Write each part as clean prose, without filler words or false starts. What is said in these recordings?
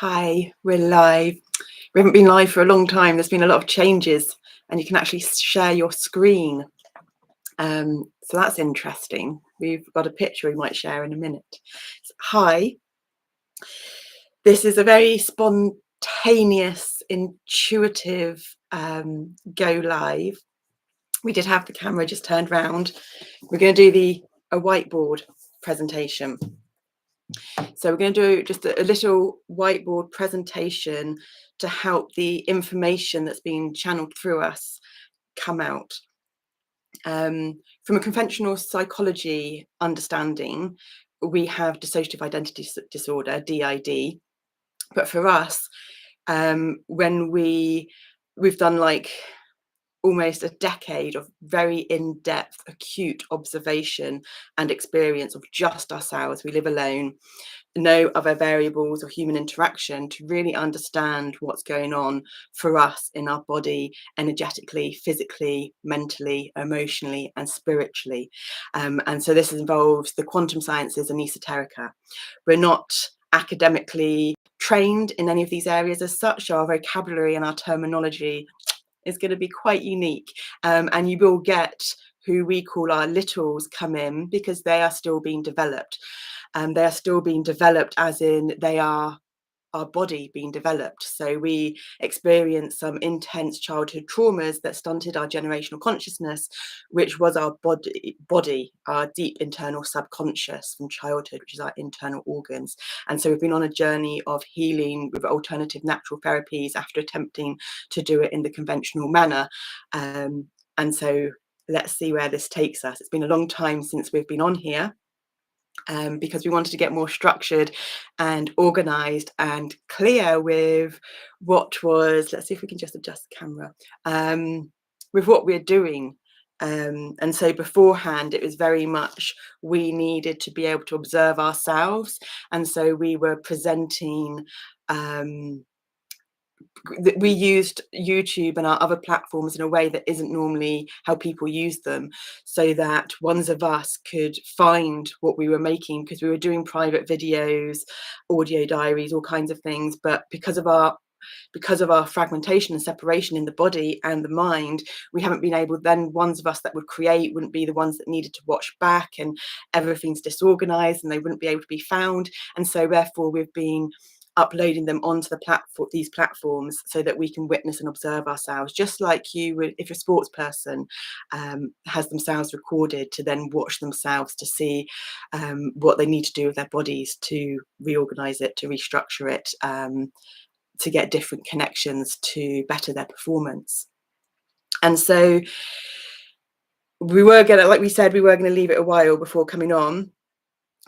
Hi, we're live. We haven't been live for a long time. There's been a lot of changes and you can actually share your screen. So that's interesting. We've got a picture we might share in a minute. Hi, this is a very spontaneous, intuitive go live. We did have the camera just turned round. We're going to do a whiteboard presentation. So we're going to do just a little whiteboard presentation to help the information that's being channeled through us come out. From a conventional psychology understanding, we have dissociative identity disorder, DID. But for us, when we've done like almost a decade of very in-depth, acute observation and experience of just ourselves. We live alone, no other variables or human interaction to really understand what's going on for us in our body, energetically, physically, mentally, emotionally, and spiritually. And so this involves the quantum sciences and esoterica. We're not academically trained in any of these areas as such. Our vocabulary and our terminology is going to be quite unique, and you will get who we call our littles come in because they are still being developed. They are still being developed as in they are our body being developed. So we experience some intense childhood traumas that stunted our generational consciousness, which was our body, our deep internal subconscious from childhood, which is our internal organs. And so we've been on a journey of healing with alternative natural therapies after attempting to do it in the conventional manner. And so let's see where this takes us. It's been a long time since we've been on here. Because we wanted to get more structured and organized and clear with what was, let's see if we can just adjust the camera, with what we're doing. And so beforehand, it was very much we needed to be able to observe ourselves. And so we were presenting, we used YouTube and our other platforms in a way that isn't normally how people use them, so that ones of us could find what we were making, because we were doing private videos, audio diaries, all kinds of things. But because of our fragmentation and separation in the body and the mind, we haven't been able, then ones of us that would create wouldn't be the ones that needed to watch back, and everything's disorganized and they wouldn't be able to be found. And so therefore we've been uploading them onto these platforms so that we can witness and observe ourselves, just like you would if a sports person has themselves recorded to then watch themselves to see what they need to do with their bodies to reorganize it, to restructure it, to get different connections to better their performance. And so we were gonna, like we said, we were going to leave it a while before coming on,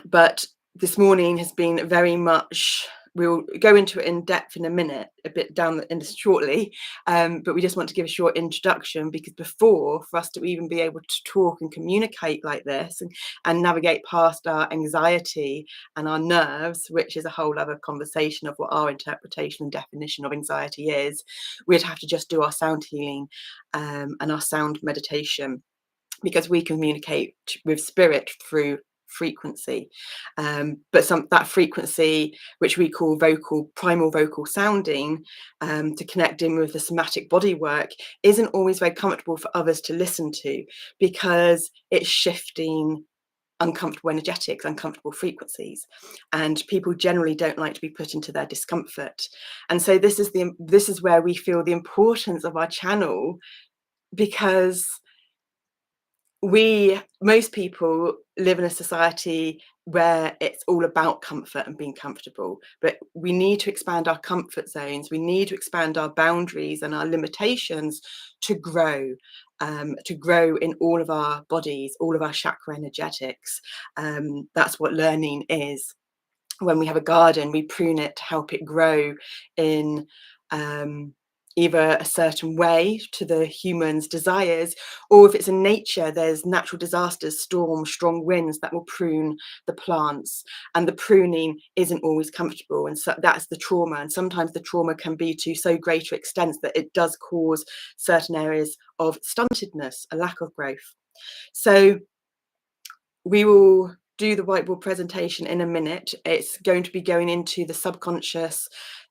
but this morning has been very much, we'll go into it in depth in a minute, a bit down in this shortly, but we just want to give a short introduction, because before, for us to even be able to talk and communicate like this and navigate past our anxiety and our nerves, which is a whole other conversation of what our interpretation and definition of anxiety is, we'd have to just do our sound healing and our sound meditation, because we communicate with spirit through frequency, but that frequency, which we call primal vocal sounding, to connect in with the somatic body work, isn't always very comfortable for others to listen to, because it's shifting uncomfortable energetics, uncomfortable frequencies, and people generally don't like to be put into their discomfort. And so this is where we feel the importance of our channel, because most people live in a society where it's all about comfort and being comfortable, but we need to expand our comfort zones. We need to expand our boundaries and our limitations to grow in all of our bodies, all of our chakra energetics. That's what learning is. When we have a garden, we prune it to help it grow in either a certain way to the human's desires, or if it's in nature, there's natural disasters, storms, strong winds that will prune the plants, and the pruning isn't always comfortable, and so that's the trauma. And sometimes the trauma can be to so greater extents that it does cause certain areas of stuntedness, a lack of growth. So we will do the whiteboard presentation in a minute. It's going to be going into the subconscious,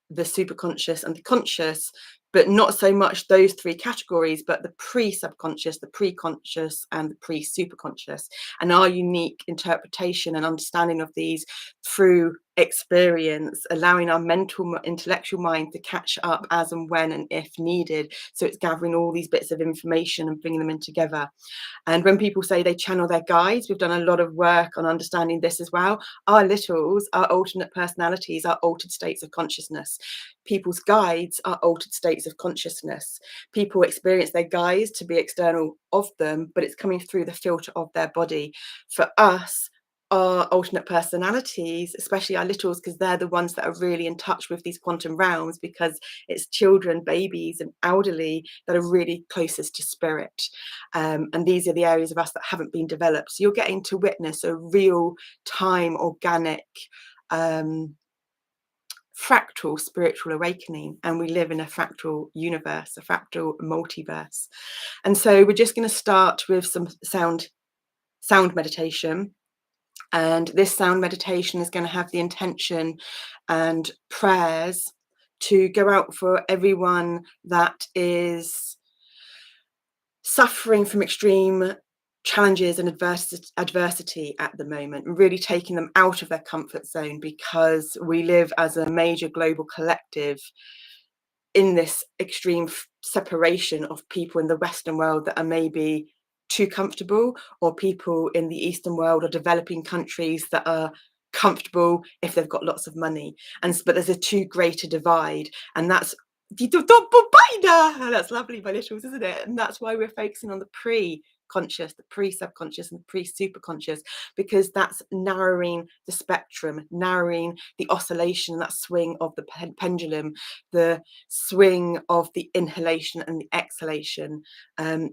the superconscious and the conscious, but not so much those three categories, but the pre-subconscious, the pre-conscious, and the pre-superconscious, and our unique interpretation and understanding of these through experience, allowing our mental, intellectual mind to catch up as and when and if needed. So it's gathering all these bits of information and bringing them in together. And when people say they channel their guides, we've done a lot of work on understanding this as well. Our littles are alternate personalities, are altered states of consciousness. People's guides are altered states of consciousness. People experience their guides to be external of them, but it's coming through the filter of their body. For us, our alternate personalities, especially our littles, because they're the ones that are really in touch with these quantum realms, because it's children, babies, and elderly that are really closest to spirit. And these are the areas of us that haven't been developed. So you're getting to witness a real time, organic, fractal spiritual awakening, and we live in a fractal universe, a fractal multiverse. And so we're just going to start with some sound meditation. And this sound meditation is going to have the intention and prayers to go out for everyone that is suffering from extreme challenges and adversity at the moment, and really taking them out of their comfort zone, because we live as a major global collective in this extreme separation of people in the Western world that are maybe too comfortable, or people in the Eastern world or developing countries that are comfortable if they've got lots of money. But there's a too great a divide, and that's lovely, my littles, isn't it? And that's why we're focusing on the pre-conscious, the pre-subconscious, and the pre-superconscious, because that's narrowing the spectrum, narrowing the oscillation, that swing of the pendulum, the swing of the inhalation and the exhalation,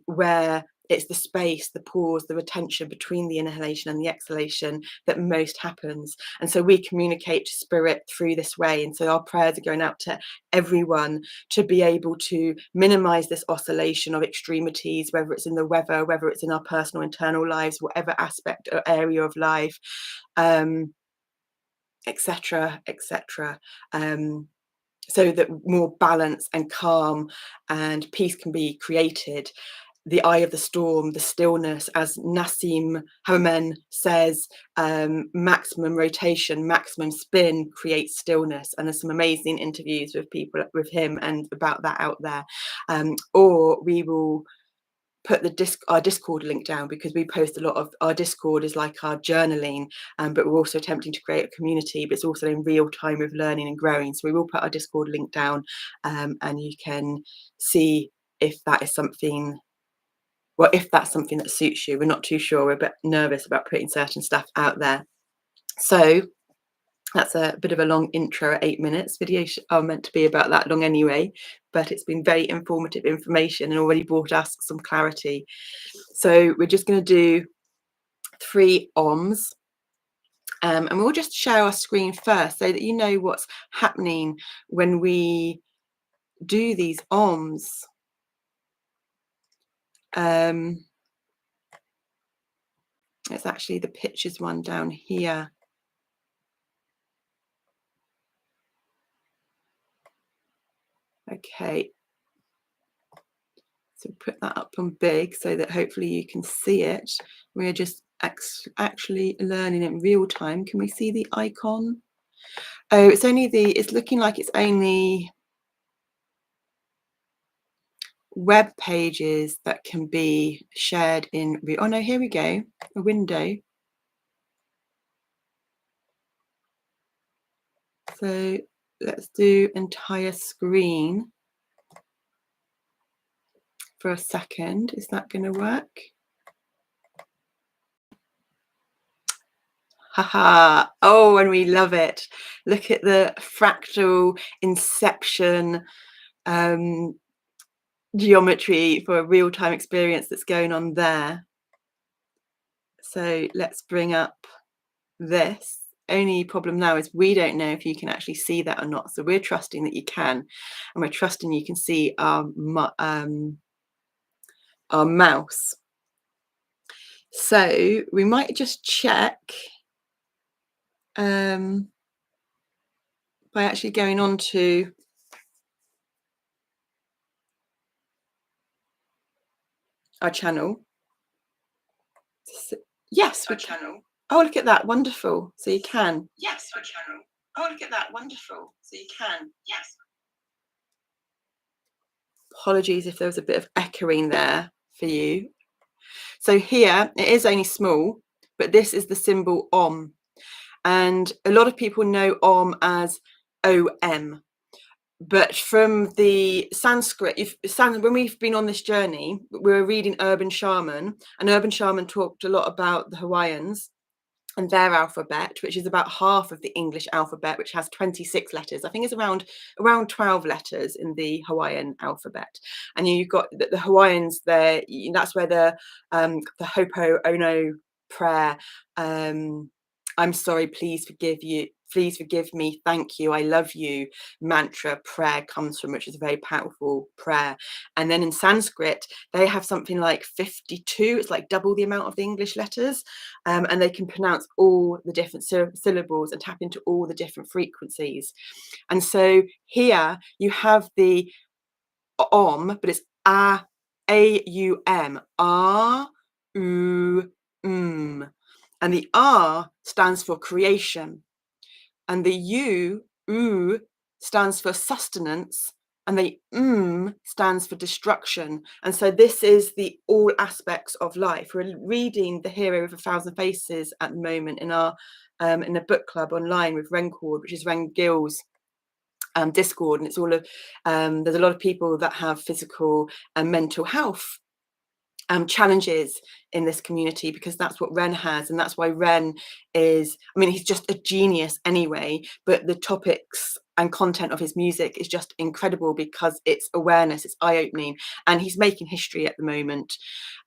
where it's the space, the pause, the retention between the inhalation and the exhalation that most happens. And so we communicate to spirit through this way. And so our prayers are going out to everyone to be able to minimize this oscillation of extremities, whether it's in the weather, whether it's in our personal internal lives, whatever aspect or area of life, etc., etc. So that more balance and calm and peace can be created. The eye of the storm, the stillness, as Nassim Haramein says, maximum rotation, maximum spin creates stillness. And there's some amazing interviews with people, with him, and about that out there. Or we will put our Discord link down, because we post a lot of our Discord is like our journaling, but we're also attempting to create a community, but it's also in real time with learning and growing. So we will put our Discord link down, and you can see if that is something. Well, if that's something that suits you. We're not too sure. We're a bit nervous about putting certain stuff out there. So that's a bit of a long intro at 8 minutes. Videos are meant to be about that long anyway, but it's been very informative information and already brought us some clarity. So we're just going to do 3 Aums. And we'll just share our screen first so that you know what's happening when we do these Aums. It's actually the pictures one down here. Okay, so put that up on big so that hopefully you can see it. We're just actually learning in real time. Can we see the icon? Oh, it's looking like it's only web pages that can be shared in real. Oh no, here we go, a window. So let's do entire screen for a second. Is that going to work? Haha. Oh, and we love it. Look at the fractal inception geometry for a real-time experience that's going on there. So let's bring up this. Only problem now is we don't know if you can actually see that or not. So we're trusting that you can, and we're trusting you can see our mouse. So we might just check by actually going on to our channel. Yes, we can. Oh, look at that. Wonderful. So you can. Yes, our channel. Oh, look at that. Wonderful. So you can. Yes. Apologies if there was a bit of echoing there for you. So here, it is only small, but this is the symbol Om. And a lot of people know Om as OM. But from the Sanskrit, when we've been on this journey, we were reading Urban Shaman, and Urban Shaman talked a lot about the Hawaiians and their alphabet, which is about half of the English alphabet, which has 26 letters. I think it's around 12 letters in the Hawaiian alphabet. And you've got the Hawaiians there. That's where the Hopo Ono prayer, I'm sorry, please forgive me, thank you, I love you mantra prayer comes from, which is a very powerful prayer. And then in Sanskrit, they have something like 52, it's like double the amount of the English letters, and they can pronounce all the different syllables and tap into all the different frequencies. And so here you have the Om, but it's A-U-M, A-U-M. And the R stands for creation. And the U stands for sustenance. And the stands for destruction. And so this is the all aspects of life. We're reading The Hero of 1,000 Faces at the moment in our in a book club online with Rencord, which is Ren Gill's Discord, and it's all of there's a lot of people that have physical and mental health challenges in this community, because that's what Ren has, and that's why Ren is, I mean, he's just a genius anyway, but the topics and content of his music is just incredible because it's awareness, it's eye-opening, and he's making history at the moment.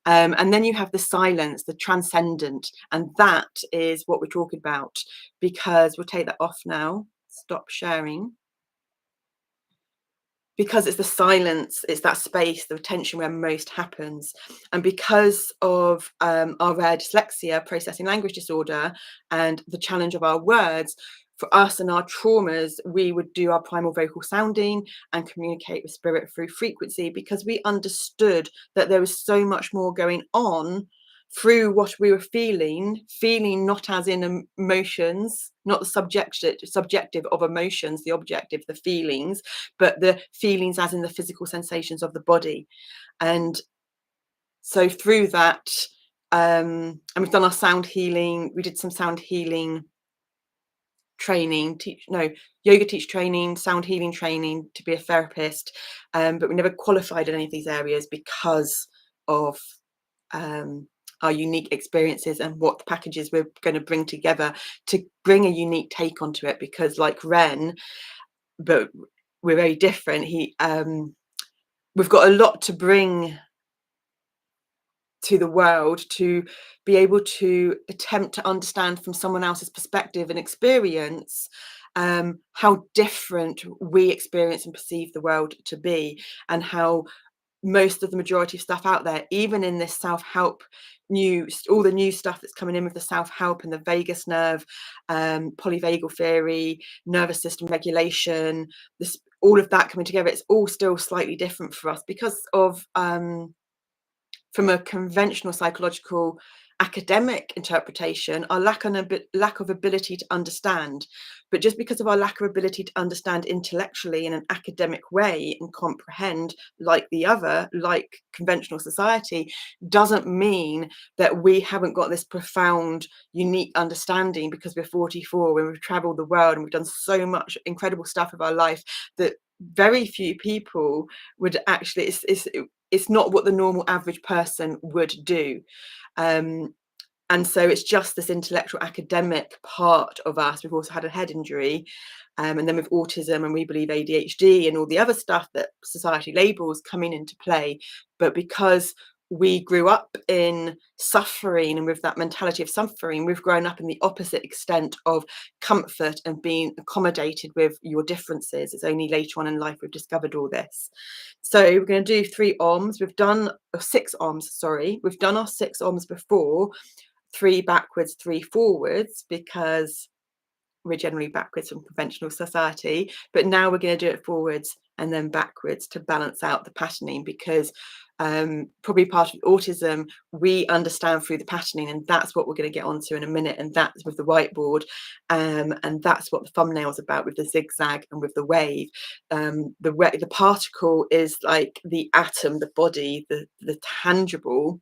And then you have the silence, the transcendent, and that is what we're talking about, because we'll take that off now, stop sharing. Because it's the silence, it's that space, the attention where most happens. And because of our rare dyslexia, processing language disorder, and the challenge of our words, for us and our traumas, we would do our primal vocal sounding and communicate with spirit through frequency, because we understood that there was so much more going on through what we were feeling not as in emotions, not the subjective of emotions, the objective, the feelings, but the feelings as in the physical sensations of the body. And so through that, and we've done our sound healing, we did some sound healing training, yoga teach training, sound healing training to be a therapist, but we never qualified in any of these areas because of our unique experiences and what the packages we're going to bring together to bring a unique take onto it. Because like Ren, but we're very different, we've got a lot to bring to the world, to be able to attempt to understand from someone else's perspective and experience how different we experience and perceive the world to be, and how most of the majority of stuff out there, even in this self-help news, all the new stuff that's coming in with the self-help and the vagus nerve, polyvagal theory, nervous system regulation, this, all of that coming together, it's all still slightly different for us because of from a conventional psychological academic interpretation, our lack of ability to understand. But just because of our lack of ability to understand intellectually in an academic way and comprehend like conventional society, doesn't mean that we haven't got this profound, unique understanding, because we're 44, when we've traveled the world and we've done so much incredible stuff of our life that very few people would actually, it's not what the normal average person would do. And so it's just this intellectual academic part of us. We've also had a head injury, and then with autism, and we believe ADHD and all the other stuff that society labels coming into play. But because we grew up in suffering, and with that mentality of suffering, we've grown up in the opposite extent of comfort and being accommodated with your differences. It's only later on in life we've discovered all this. So we're going to do 3 OMs. We've done 6 OMs, sorry. We've done our 6 OMs before, 3 backwards, 3 forwards, because we're generally backwards from conventional society. But now we're going to do it forwards and then backwards to balance out the patterning, because probably part of autism, we understand through the patterning, and that's what we're going to get onto in a minute, and that's with the whiteboard, and that's what the thumbnail's about, with the zigzag and with the wave. The particle is like the atom, the body, the tangible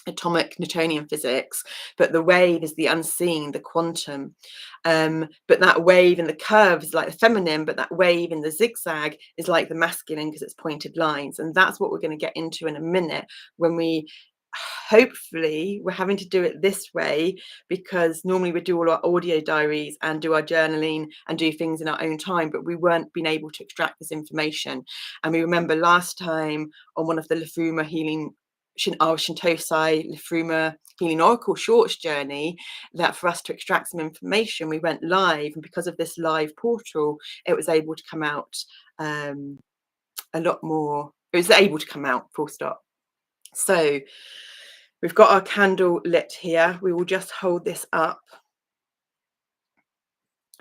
atomic Newtonian physics, but the wave is the unseen, the quantum. But that wave in the curve is like the feminine, but that wave in the zigzag is like the masculine, because it's pointed lines. And that's what we're going to get into in a minute, when we hopefully, we're having to do it this way because normally we do all our audio diaries and do our journaling and do things in our own time, but we weren't being able to extract this information. And we remember last time on one of the Lafuma healing, our Shintosai Lafuma Healing Oracle Shorts journey, that for us to extract some information, we went live, and because of this live portal, it was able to come out a lot more. It was able to come out, full stop. So we've got our candle lit here. We will just hold this up,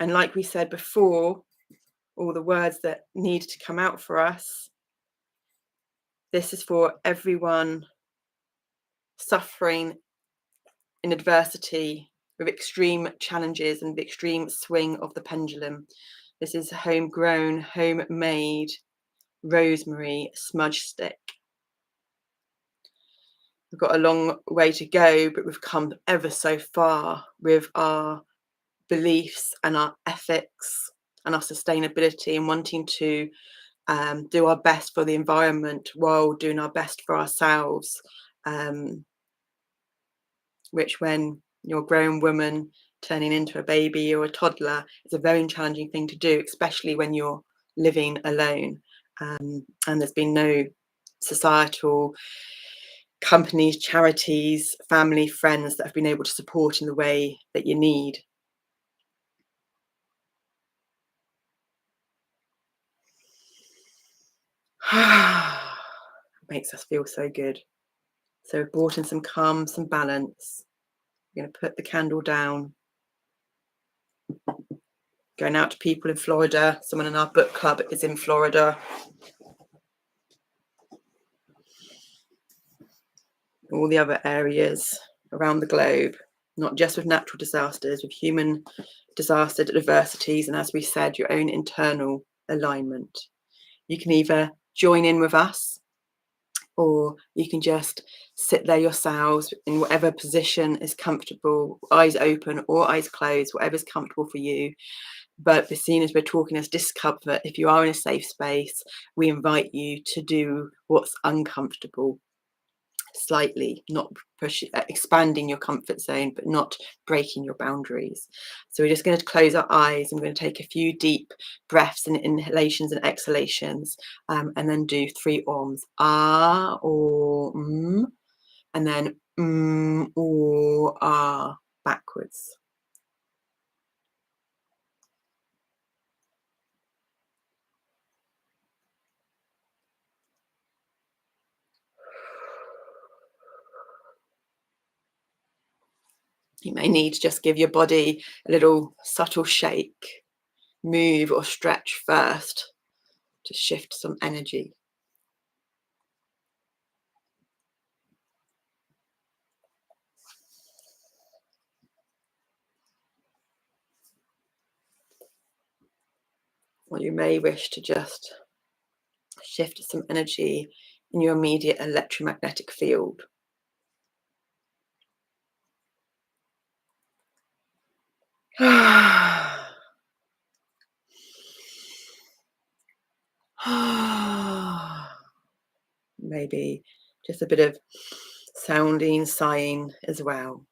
and like we said before, all the words that need to come out for us, this is for everyone suffering in adversity, with extreme challenges and the extreme swing of the pendulum. This is homegrown, homemade rosemary smudge stick. We've got a long way to go, but we've come ever so far with our beliefs and our ethics and our sustainability, and wanting to do our best for the environment while doing our best for ourselves. Which, when you're a grown woman turning into a baby or a toddler, is a very challenging thing to do, especially when you're living alone. And there's been no societal companies, charities, family, friends that have been able to support in the way that you need. It makes us feel so good. So we've brought in some calm, some balance. We're going to put the candle down. Going out to people in Florida. Someone in our book club is in Florida. All the other areas around the globe, not just with natural disasters, with human disaster adversities, and as we said, your own internal alignment. You can either join in with us, or you can just sit there yourselves in whatever position is comfortable, eyes open or eyes closed, whatever's comfortable for you. But the scene as we're talking as discomfort, if you are in a safe space, we invite you to do what's uncomfortable slightly, not expanding your comfort zone, but not breaking your boundaries. So we're just going to close our eyes, and we're going to take a few deep breaths and inhalations and exhalations, and then do 3 Aums. Ah, or and then or ah, backwards. You may need to just give your body a little subtle shake, move or stretch first to shift some energy. Or you may wish to just shift some energy in your immediate electromagnetic field. Maybe just a bit of sounding, sighing as well.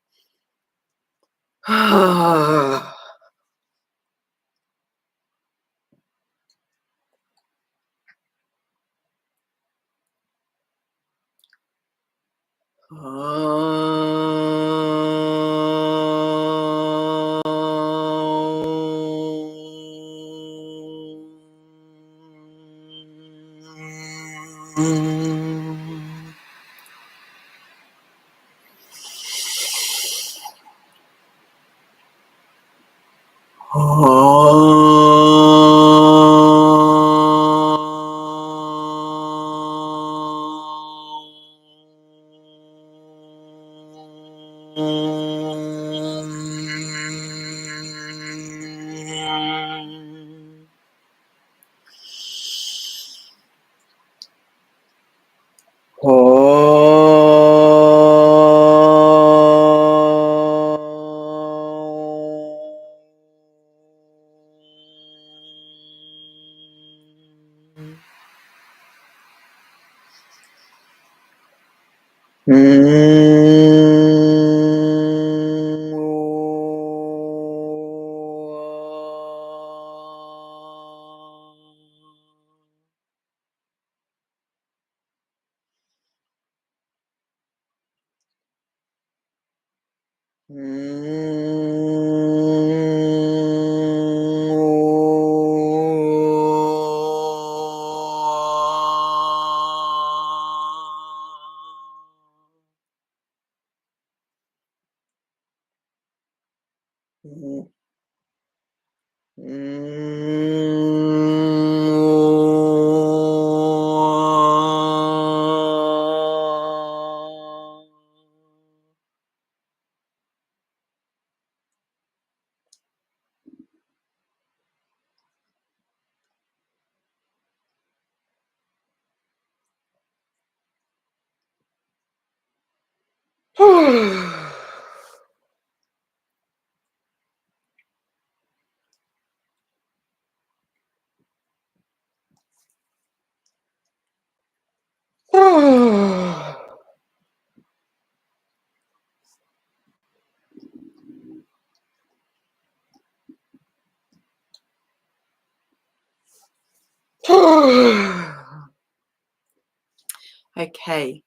Okay,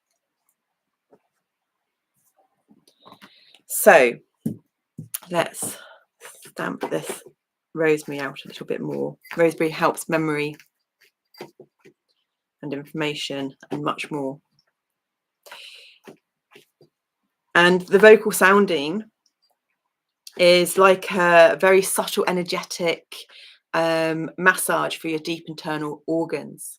so let's stamp this rosemary out a little bit more. Rosemary helps memory and information and much more. And the vocal sounding is like a very subtle, energetic massage for your deep internal organs.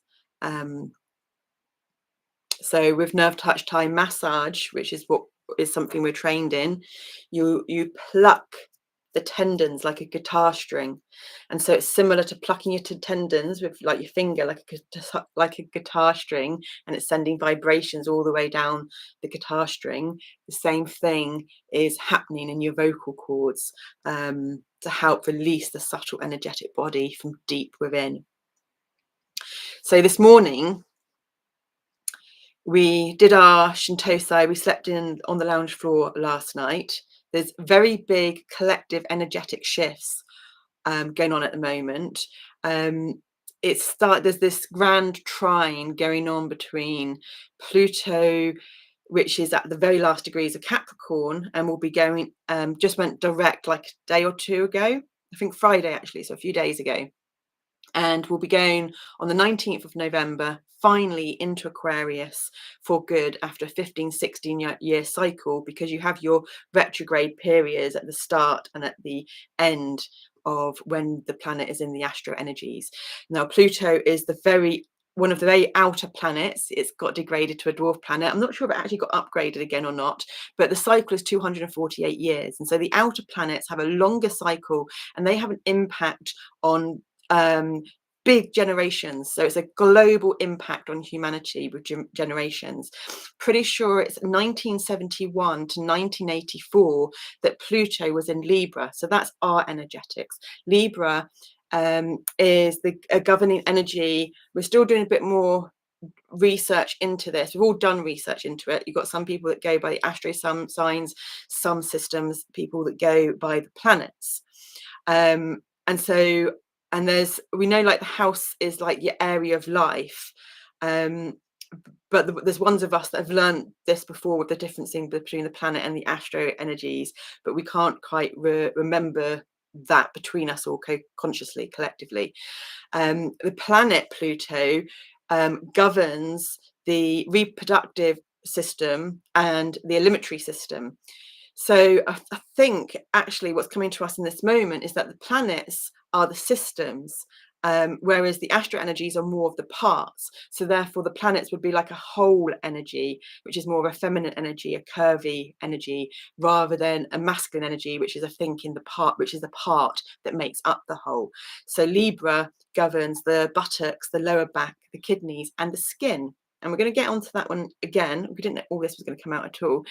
So with nerve touch time massage, which is what is something we're trained in, you pluck the tendons like a guitar string, and so it's similar to plucking your tendons with like your finger, like a guitar string, and it's sending vibrations all the way down the guitar string. The same thing is happening in your vocal cords to help release the subtle energetic body from deep within. So this morning we did our Shintosai. We slept in on the lounge floor last night. There's very big collective energetic shifts going on at the moment. There's this grand trine going on between Pluto, which is at the very last degrees of Capricorn, and will be going, just went direct like a day or two ago, I think Friday actually, so a few days ago. And we'll be going on the 19th of November, finally into Aquarius for good after a 15-16 year cycle, because you have your retrograde periods at the start and at the end of when the planet is in the astro energies. Now, Pluto is one of the very outer planets. It's got degraded to a dwarf planet. I'm not sure if it actually got upgraded again or not, but the cycle is 248 years. And so the outer planets have a longer cycle, and they have an impact on big generations. So it's a global impact on humanity with generations. Pretty sure it's 1971 to 1984 that Pluto was in Libra. So that's our energetics. Libra is the governing energy. We're still doing a bit more research into this. We've all done research into it. You've got some people that go by the astro signs, some systems, people that go by the planets. And we know like the house is like your area of life, but there's ones of us that have learned this before with the difference between the planet and the astro energies, but we can't quite remember that between us all consciously, collectively. The planet Pluto governs the reproductive system and the alimentary system. So I think actually what's coming to us in this moment is that the planets are the systems, whereas the astral energies are more of the parts. So therefore the planets would be like a whole energy, which is more of a feminine energy, a curvy energy, rather than a masculine energy, which is a thinking the part, which is the part that makes up the whole. So Libra governs the buttocks, the lower back, the kidneys, and the skin. And we're going to get onto that one again. We didn't know all this was going to come out at all,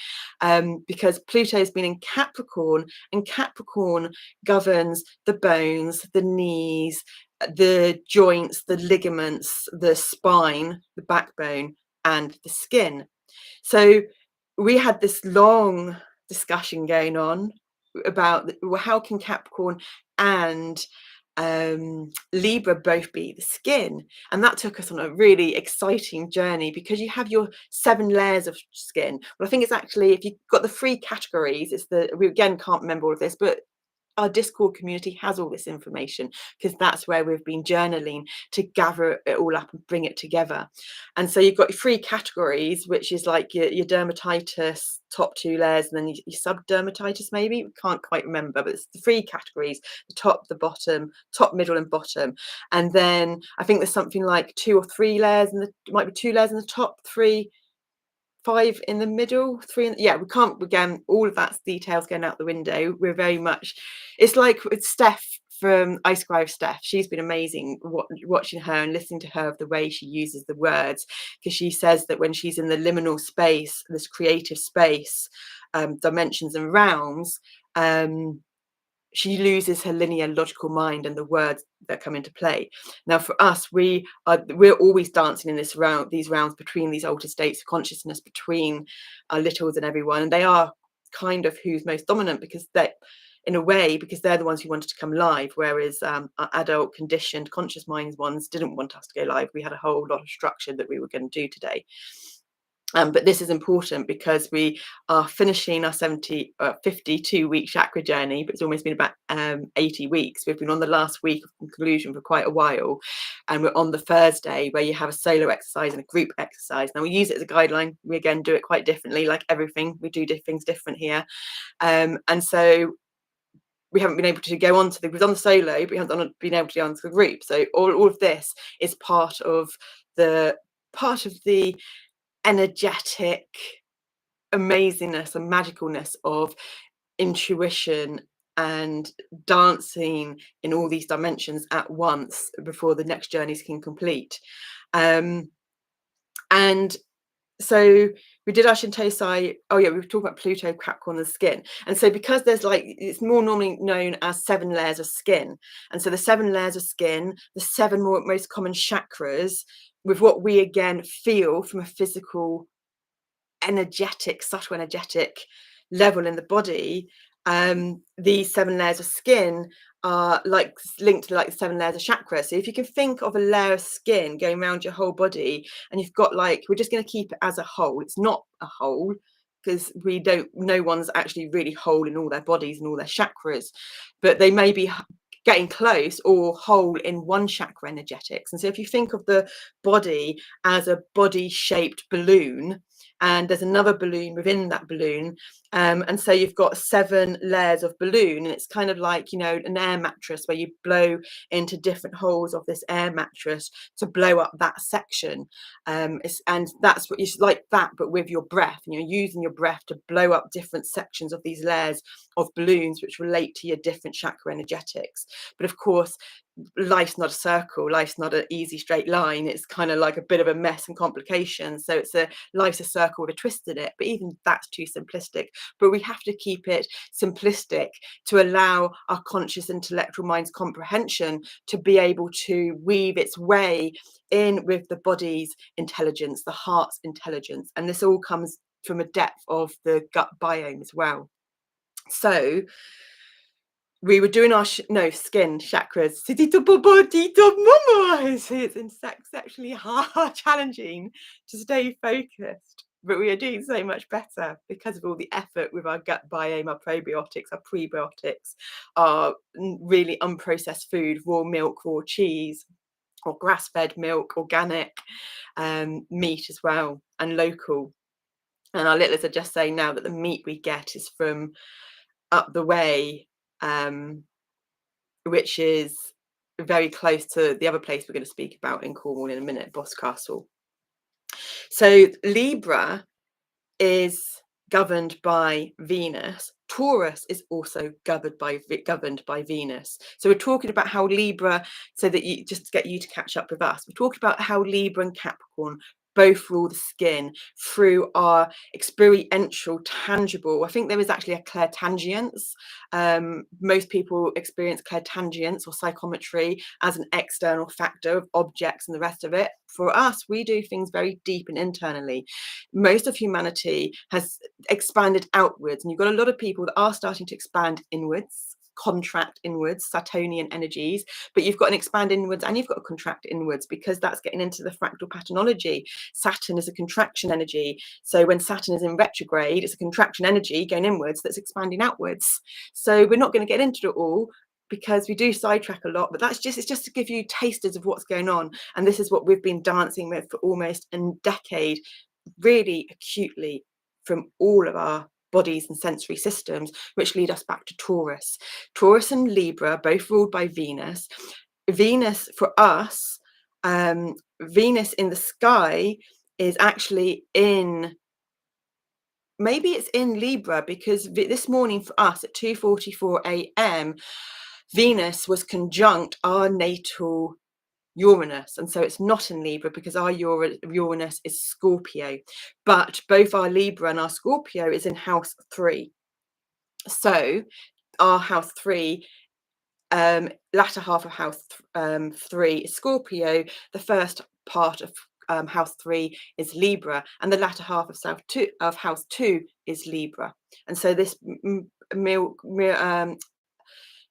because Pluto has been in Capricorn, and Capricorn governs the bones, the knees, the joints, the ligaments, the spine, the backbone, and the skin. So we had this long discussion going on about how can Capricorn and Libra both be the skin, and that took us on a really exciting journey, because you have your 7 layers of skin. Well, I think it's actually, if you've got the 3 categories, it's we again can't remember all of this, but our Discord community has all this information, because that's where we've been journaling to gather it all up and bring it together. And so you've got your 3 categories, which is like your dermatitis, top 2 layers, and then your subdermatitis, maybe, we can't quite remember, but it's the 3 categories: the top, the bottom, top, middle, and bottom. And then I think there's something like 2 or 3 layers, and it might be 2 layers in the top, 3, 5 in the middle, 3 in, yeah, we can't, again, all of that's details going out the window. We're very much, it's like with Steph from I Scribe Steph. She's been amazing watching her and listening to her, of the way she uses the words, because she says that when she's in the liminal space, this creative space, dimensions and realms, she loses her linear logical mind and the words that come into play. Now for us, we're always dancing in these rounds between these altered states of consciousness, between our littles and everyone, and they are kind of who's most dominant, because they, in a way, because they're the ones who wanted to come live, whereas our adult conditioned conscious minds ones didn't want us to go live. We had a whole lot of structure that we were going to do today. But this is important because we are finishing our 52-week chakra journey, but it's almost been about 80 weeks. We've been on the last week of conclusion for quite a while, and we're on the Thursday, where you have a solo exercise and a group exercise. Now we use it as a guideline. We again do it quite differently, like everything. We do things different here, and so we haven't been able to go on to we've done the solo, but we haven't been able to go on to the group. So all of this is part of the energetic amazingness and magicalness of intuition and dancing in all these dimensions at once before the next journeys can complete. And so we did our Shintosai. Oh yeah, we were talking about Pluto, Capricorn, and skin. And so because there's like, it's more normally known as 7 layers of skin. And so the 7 layers of skin, the 7 most common chakras, with what we again feel from a physical, energetic, subtle energetic level in the body, these 7 layers of skin are like linked to like the 7 layers of chakra. So if you can think of a layer of skin going around your whole body, and you've got like, we're just going to keep it as a whole. It's not a whole, because no one's actually really whole in all their bodies and all their chakras, but they may be getting close or whole in one chakra energetics. And so if you think of the body as a body shaped balloon, and there's another balloon within that balloon, and so you've got 7 layers of balloon, and it's kind of like, you know, an air mattress, where you blow into different holes of this air mattress to blow up that section, and that's what it's like that, but with your breath, and you're using your breath to blow up different sections of these layers of balloons, which relate to your different chakra energetics. But of course, life's not a circle, life's not an easy straight line. It's kind of like a bit of a mess and complication. So life's a circle with a twist in it, but even that's too simplistic. But we have to keep it simplistic to allow our conscious intellectual mind's comprehension to be able to weave its way in with the body's intelligence, the heart's intelligence. And this all comes from a depth of the gut biome as well. So we were doing our skin chakras. It's exceptionally hard, challenging to stay focused, but we are doing so much better because of all the effort with our gut biome, our probiotics, our prebiotics, our really unprocessed food, raw milk, raw cheese, or grass-fed milk, organic meat as well, and local. And our littlers are just saying now that the meat we get is from up the way, which is very close to the other place we're going to speak about in Cornwall in a minute, Boscastle. So Libra is governed by Venus. Taurus is also governed by Venus. So we're talking about how Libra, so that you just to get you to catch up with us, we're talking about how Libra and Capricorn both rule the skin through our experiential, tangible. I think there is actually a clairtangience. Most people experience clairtangience or psychometry as an external factor of objects and the rest of it. For us, we do things very deep and internally. Most of humanity has expanded outwards, and you've got a lot of people that are starting to expand inwards, contract inwards, Saturnian energies, but you've got an expand inwards and you've got a contract inwards, because that's getting into the fractal patternology. Saturn is a contraction energy, so when Saturn is in retrograde, it's a contraction energy going inwards that's expanding outwards. So we're not going to get into it all, because we do sidetrack a lot, but it's just to give you tasters of what's going on. And this is what we've been dancing with for almost a decade, really acutely, from all of our bodies and sensory systems, which lead us back to Taurus. Taurus and Libra, both ruled by Venus. Venus for us, Venus in the sky is actually in, maybe it's in Libra, because this morning for us at 2:44 a.m. Venus was conjunct our natal Uranus, and so it's not in Libra because our Uranus is Scorpio, but both our Libra and our Scorpio is in house 3. So our house 3, latter half of house 3 is Scorpio, the first part of house 3 is Libra, and the latter half of house 2 is Libra. And so this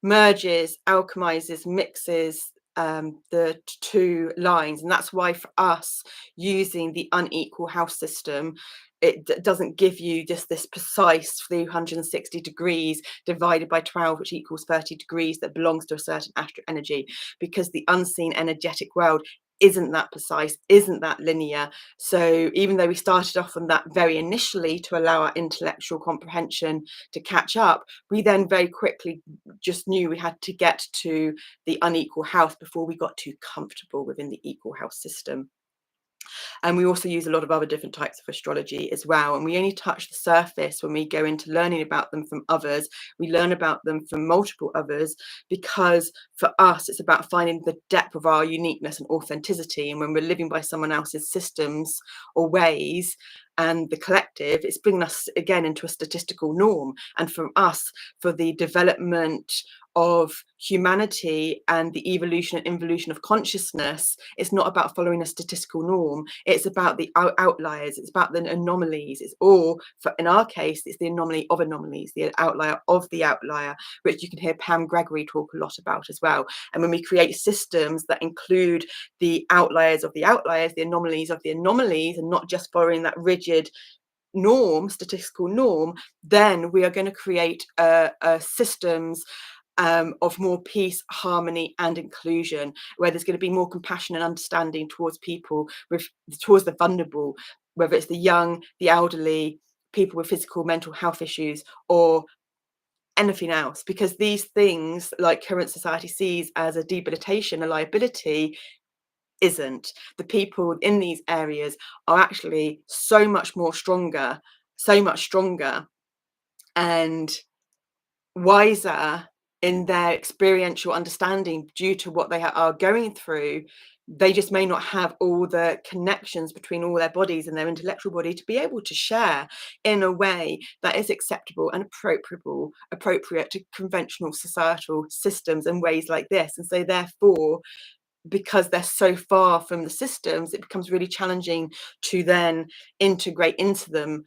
merges, alchemizes, mixes the two lines. And that's why for us, using the unequal house system, it doesn't give you just this precise 360 degrees divided by 12, which equals 30 degrees that belongs to a certain astral energy, because the unseen energetic world isn't that precise, isn't that linear. So even though we started off on that very initially to allow our intellectual comprehension to catch up, we then very quickly just knew we had to get to the unequal house before we got too comfortable within the equal house system. And we also use a lot of other different types of astrology as well. And we only touch the surface when we go into learning about them from others. We learn about them from multiple others, because for us, it's about finding the depth of our uniqueness and authenticity. And when we're living by someone else's systems or ways and the collective, it's bringing us again into a statistical norm. And for us, for the development of humanity and the evolution and involution of consciousness, it's not about following a statistical norm. It's about the outliers. It's about the anomalies. It's all, in our case, it's the anomaly of anomalies, the outlier of the outlier, which you can hear Pam Gregory talk a lot about as well. And when we create systems that include the outliers of the outliers, the anomalies of the anomalies, and not just following that rigid norm, statistical norm, then we are going to create systems of more peace, harmony, and inclusion, where there's going to be more compassion and understanding towards people, towards the vulnerable, whether it's the young, the elderly, people with physical, mental health issues, or anything else. Because these things, like current society sees as a debilitation, a liability, isn't. The people in these areas are actually so much stronger and wiser in their experiential understanding due to what they are going through. They just may not have all the connections between all their bodies and their intellectual body to be able to share in a way that is acceptable and appropriate to conventional societal systems and ways like this. And so therefore, because they're so far from the systems, it becomes really challenging to then integrate into them.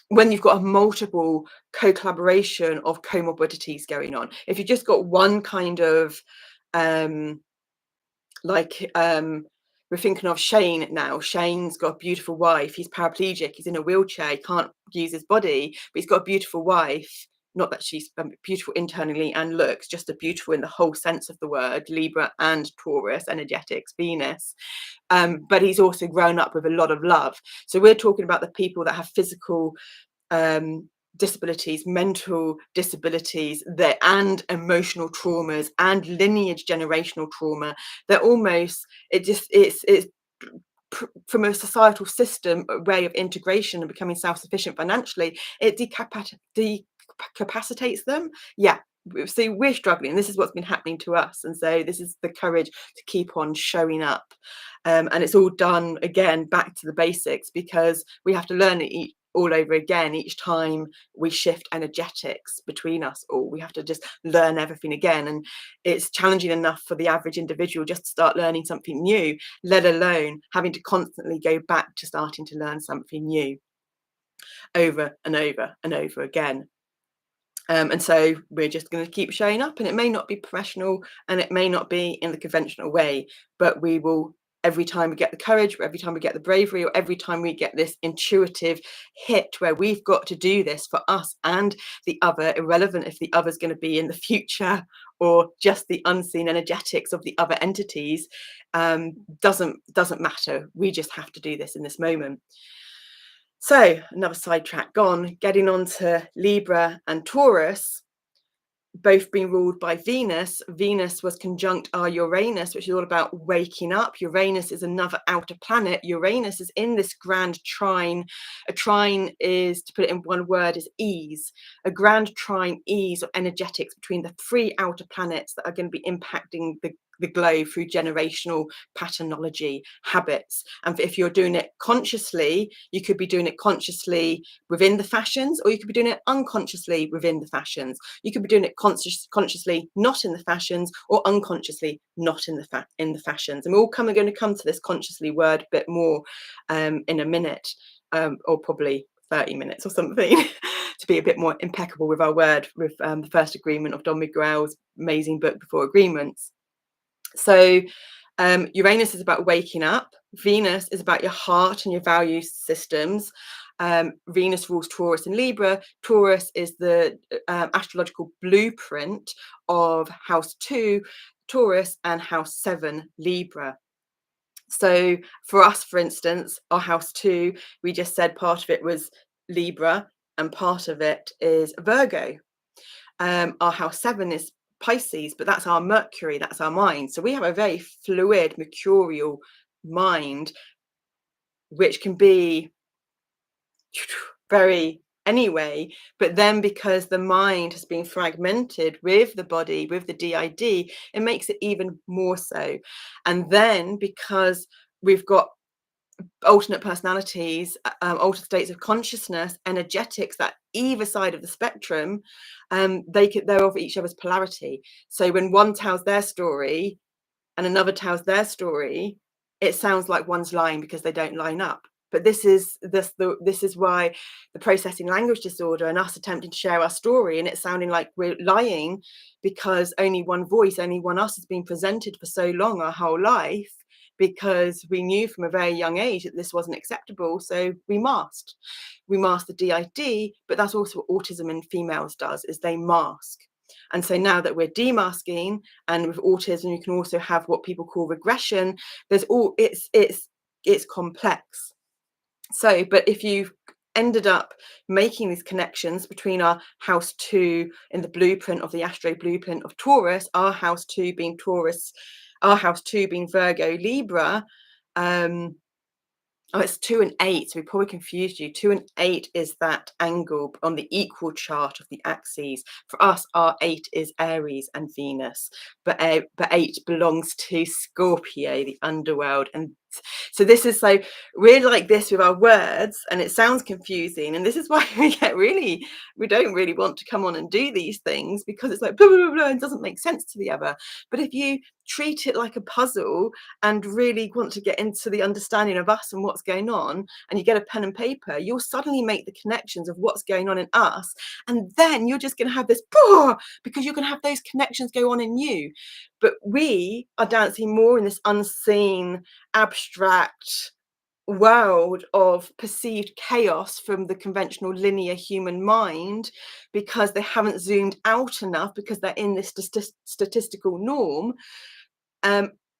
When you've got a multiple co-collaboration of comorbidities going on. If you've just got one kind of we're thinking of Shane now. Shane's got a beautiful wife. He's paraplegic. He's in a wheelchair. He can't use his body, but he's got a beautiful wife. Not that she's beautiful internally and looks, just a beautiful in the whole sense of the word, Libra and Taurus, energetics, Venus. But he's also grown up with a lot of love. So we're talking about the people that have physical disabilities, mental disabilities, and emotional traumas and lineage generational trauma. They're almost, it's from a societal system way of integration and becoming self-sufficient financially, it decapacitates them. Yeah. So we're struggling. This is what's been happening to us, and so this is the courage to keep on showing up. And it's all done again back to the basics, because we have to learn it all over again each time we shift energetics between us all. We have to just learn everything again, and it's challenging enough for the average individual just to start learning something new, let alone having to constantly go back to starting to learn something new over and over and over again. And so we're just going to keep showing up, and it may not be professional and it may not be in the conventional way, but we will, every time we get the courage, or every time we get the bravery, or every time we get this intuitive hit where we've got to do this for us and the other, irrelevant if the other's going to be in the future or just the unseen energetics of the other entities, doesn't matter. We just have to do this in this moment. So another sidetrack gone, getting on to Libra and Taurus, both being ruled by Venus. Venus was conjunct our Uranus, which is all about waking up. Uranus is another outer planet. Uranus is in this grand trine. A trine is, to put it in one word, is ease. A grand trine ease of energetics between the three outer planets that are going to be impacting the globe through generational patternology habits. And if you're doing it consciously, you could be doing it consciously within the fashions, or you could be doing it unconsciously within the fashions. You could be doing it consciously not in the fashions, or unconsciously not in the fashions. And we're all going to come to this consciously word a bit more in a minute, or probably 30 minutes or something, to be a bit more impeccable with our word, with the first agreement of Don Miguel's amazing book, Before Agreements. So Uranus is about waking up. Venus is about your heart and your value systems. Venus rules Taurus and Libra. Taurus is the astrological blueprint of house 2 Taurus and house 7 Libra. So for us, for instance, our house 2, we just said part of it was Libra and part of it is Virgo. Our house 7 is Pisces, but that's our Mercury, that's our mind. So we have a very fluid, mercurial mind, which can be very anyway, but then because the mind has been fragmented with the body, with the DID, it makes it even more so. And then because we've got alternate personalities, altered states of consciousness, energetics, that either side of the spectrum, they're of each other's polarity. So when one tells their story and another tells their story, it sounds like one's lying because they don't line up. But this is why the processing language disorder and us attempting to share our story and it sounding like we're lying, because only one voice, only one us has been presented for so long, our whole life, because we knew from a very young age that this wasn't acceptable. So we masked the DID, but that's also what autism in females does, is they mask. And so now that we're demasking, and with autism you can also have what people call regression, there's all, it's complex. So, but if you've ended up making these connections between our house 2 in the blueprint of the astro blueprint of Taurus, our house 2 being Taurus, our house 2 being Virgo Libra, oh, it's 2 and 8, so we probably confused you. 2 and 8 is that angle on the equal chart of the axes. For us, our 8 is Aries and Venus, but 8 belongs to Scorpio, the underworld. And so this is, so we're like this with our words, and it sounds confusing, and this is why we don't really want to come on and do these things, because it's like blah, blah, blah, blah, and doesn't make sense to the other. But if you treat it like a puzzle and really want to get into the understanding of us and what's going on, and you get a pen and paper, you'll suddenly make the connections of what's going on in us, and then you're just going to have this because you're going to have those connections go on in you. But we are dancing more in this unseen, abstract world of perceived chaos from the conventional linear human mind, because they haven't zoomed out enough, because they're in this statistical norm.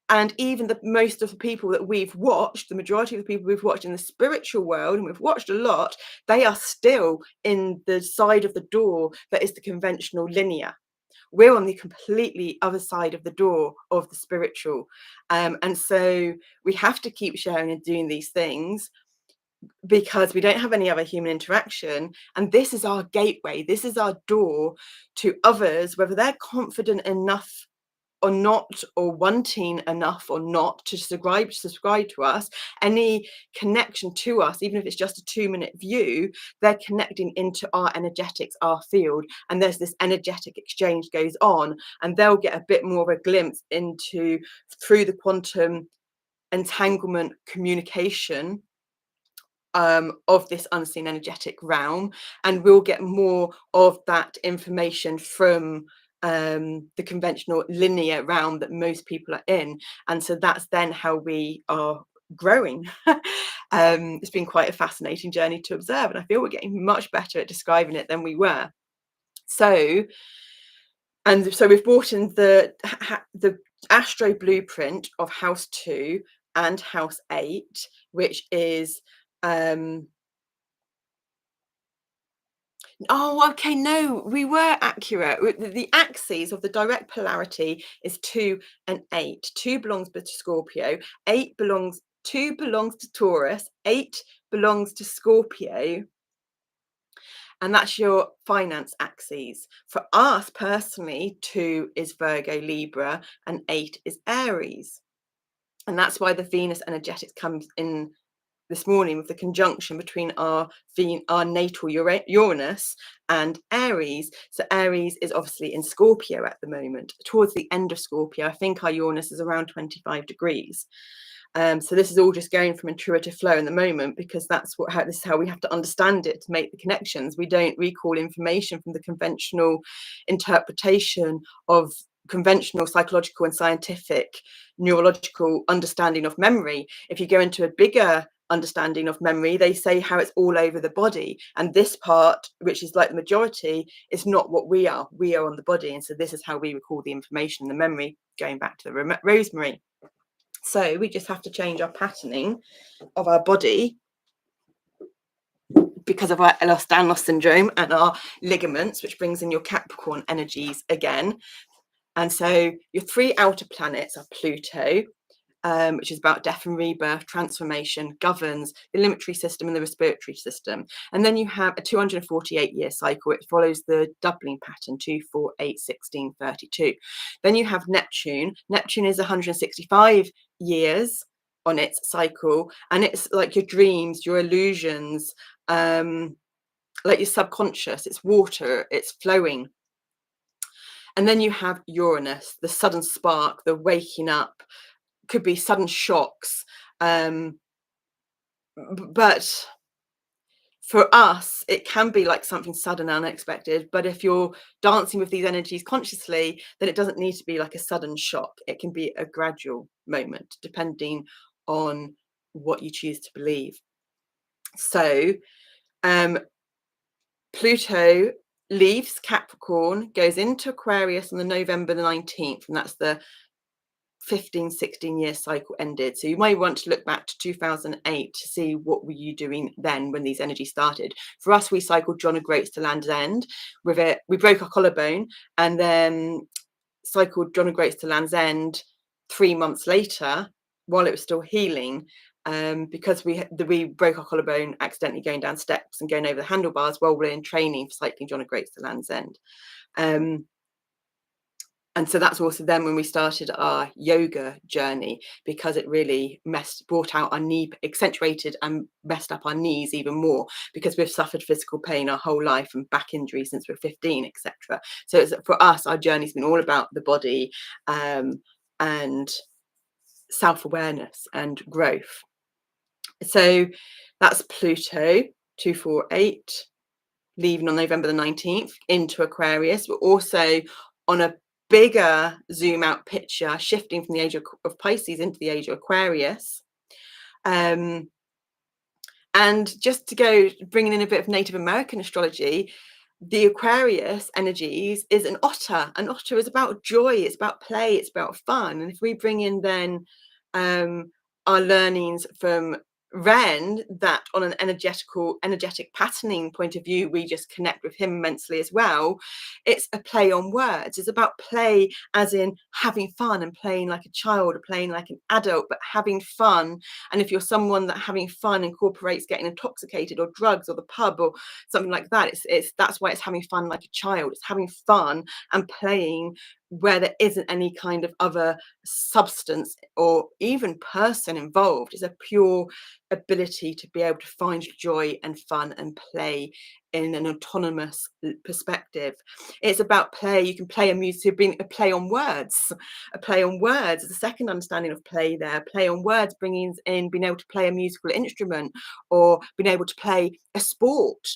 And even most of the people that we've watched, the majority of the people we've watched in the spiritual world, and we've watched a lot, they are still in the side of the door that is the conventional linear. We're on the completely other side of the door of the spiritual. And so we have to keep sharing and doing these things because we don't have any other human interaction. And this is our gateway. This is our door to others, whether they're confident enough or not, or wanting enough or not to subscribe to us, any connection to us, even if it's just a 2-minute view, they're connecting into our energetics, our field, and there's this energetic exchange goes on, and they'll get a bit more of a glimpse into, through the quantum entanglement communication of this unseen energetic realm, and we'll get more of that information from the conventional linear realm that most people are in. And so that's then how we are growing. It's been quite a fascinating journey to observe, and I feel we're getting much better at describing it than we were. So we've brought in the astro blueprint of house 2 and house 8, which is oh, okay, no, we were accurate. The axes of the direct polarity is 2 and 8. 2 belongs to Scorpio, 2 belongs to Taurus, 8 belongs to Scorpio, and that's your finance axes. For us personally, 2 is Virgo, Libra, and 8 is Aries. And that's why the Venus energetics comes in this morning with the conjunction between our natal Uranus and Aries. So Aries is obviously in Scorpio at the moment, towards the end of Scorpio. I think our Uranus is around 25 degrees. So this is all just going from intuitive flow in the moment, because this is how we have to understand it to make the connections. We don't recall information from the conventional interpretation of conventional psychological and scientific neurological understanding of memory. If you go into a bigger understanding of memory, they say how it's all over the body, and this part, which is like the majority, is not what we are on the body. And so this is how we recall the information, the memory, going back to the rosemary. So we just have to change our patterning of our body because of our Ehlers-Danlos syndrome and our ligaments, which brings in your Capricorn energies again. And so your 3 outer planets are Pluto, which is about death and rebirth, transformation, governs the limitary system and the respiratory system. And then you have a 248-year cycle. It follows the doubling pattern, 2, 4, 8, 16, 32. Then you have Neptune. Neptune is 165 years on its cycle, and it's like your dreams, your illusions, like your subconscious. It's water, it's flowing. And then you have Uranus, the sudden spark, the waking up, could be sudden shocks, but for us it can be like something sudden, unexpected. But if you're dancing with these energies consciously, then it doesn't need to be like a sudden shock. It can be a gradual moment, depending on what you choose to believe. So Pluto leaves Capricorn, goes into Aquarius on the November the 19th, and that's the 16-year cycle ended. So you may want to look back to 2008 to see what were you doing then when these energies started. For us, we cycled John O'Groats to Land's End. With it, we broke our collarbone and then cycled John O'Groats to Land's End 3 months later while it was still healing, because we broke our collarbone accidentally going down steps and going over the handlebars while we're in training for cycling John O'Groats to Land's End. And so that's also then when we started our yoga journey, because it really brought out our knee, accentuated and messed up our knees even more, because we've suffered physical pain our whole life and back injury since we're 15, etc. So for us, our journey's been all about the body and self-awareness and growth. So that's Pluto, 248, leaving on November the 19th into Aquarius. We're also on a bigger zoom out picture, shifting from the age of Pisces into the age of Aquarius. And just to go bringing in a bit of Native American astrology, The Aquarius energies is an otter. An otter is about joy, it's about play, it's about fun. And if we bring in then our learnings from Ren, that on an energetic patterning point of view, we just connect with him immensely as well. It's a play on words. It's about play as in having fun and playing like a child or playing like an adult, but having fun. And if you're someone that having fun incorporates getting intoxicated or drugs or the pub or something like that, it's that's why it's having fun like a child. It's having fun and playing where there isn't any kind of other substance or even person involved. It's a pure ability to be able to find joy and fun and play in an autonomous perspective. It's about play. You can play a music, being a play on words. A play on words is the second understanding of play there. Play on words, bringing in being able to play a musical instrument or being able to play a sport,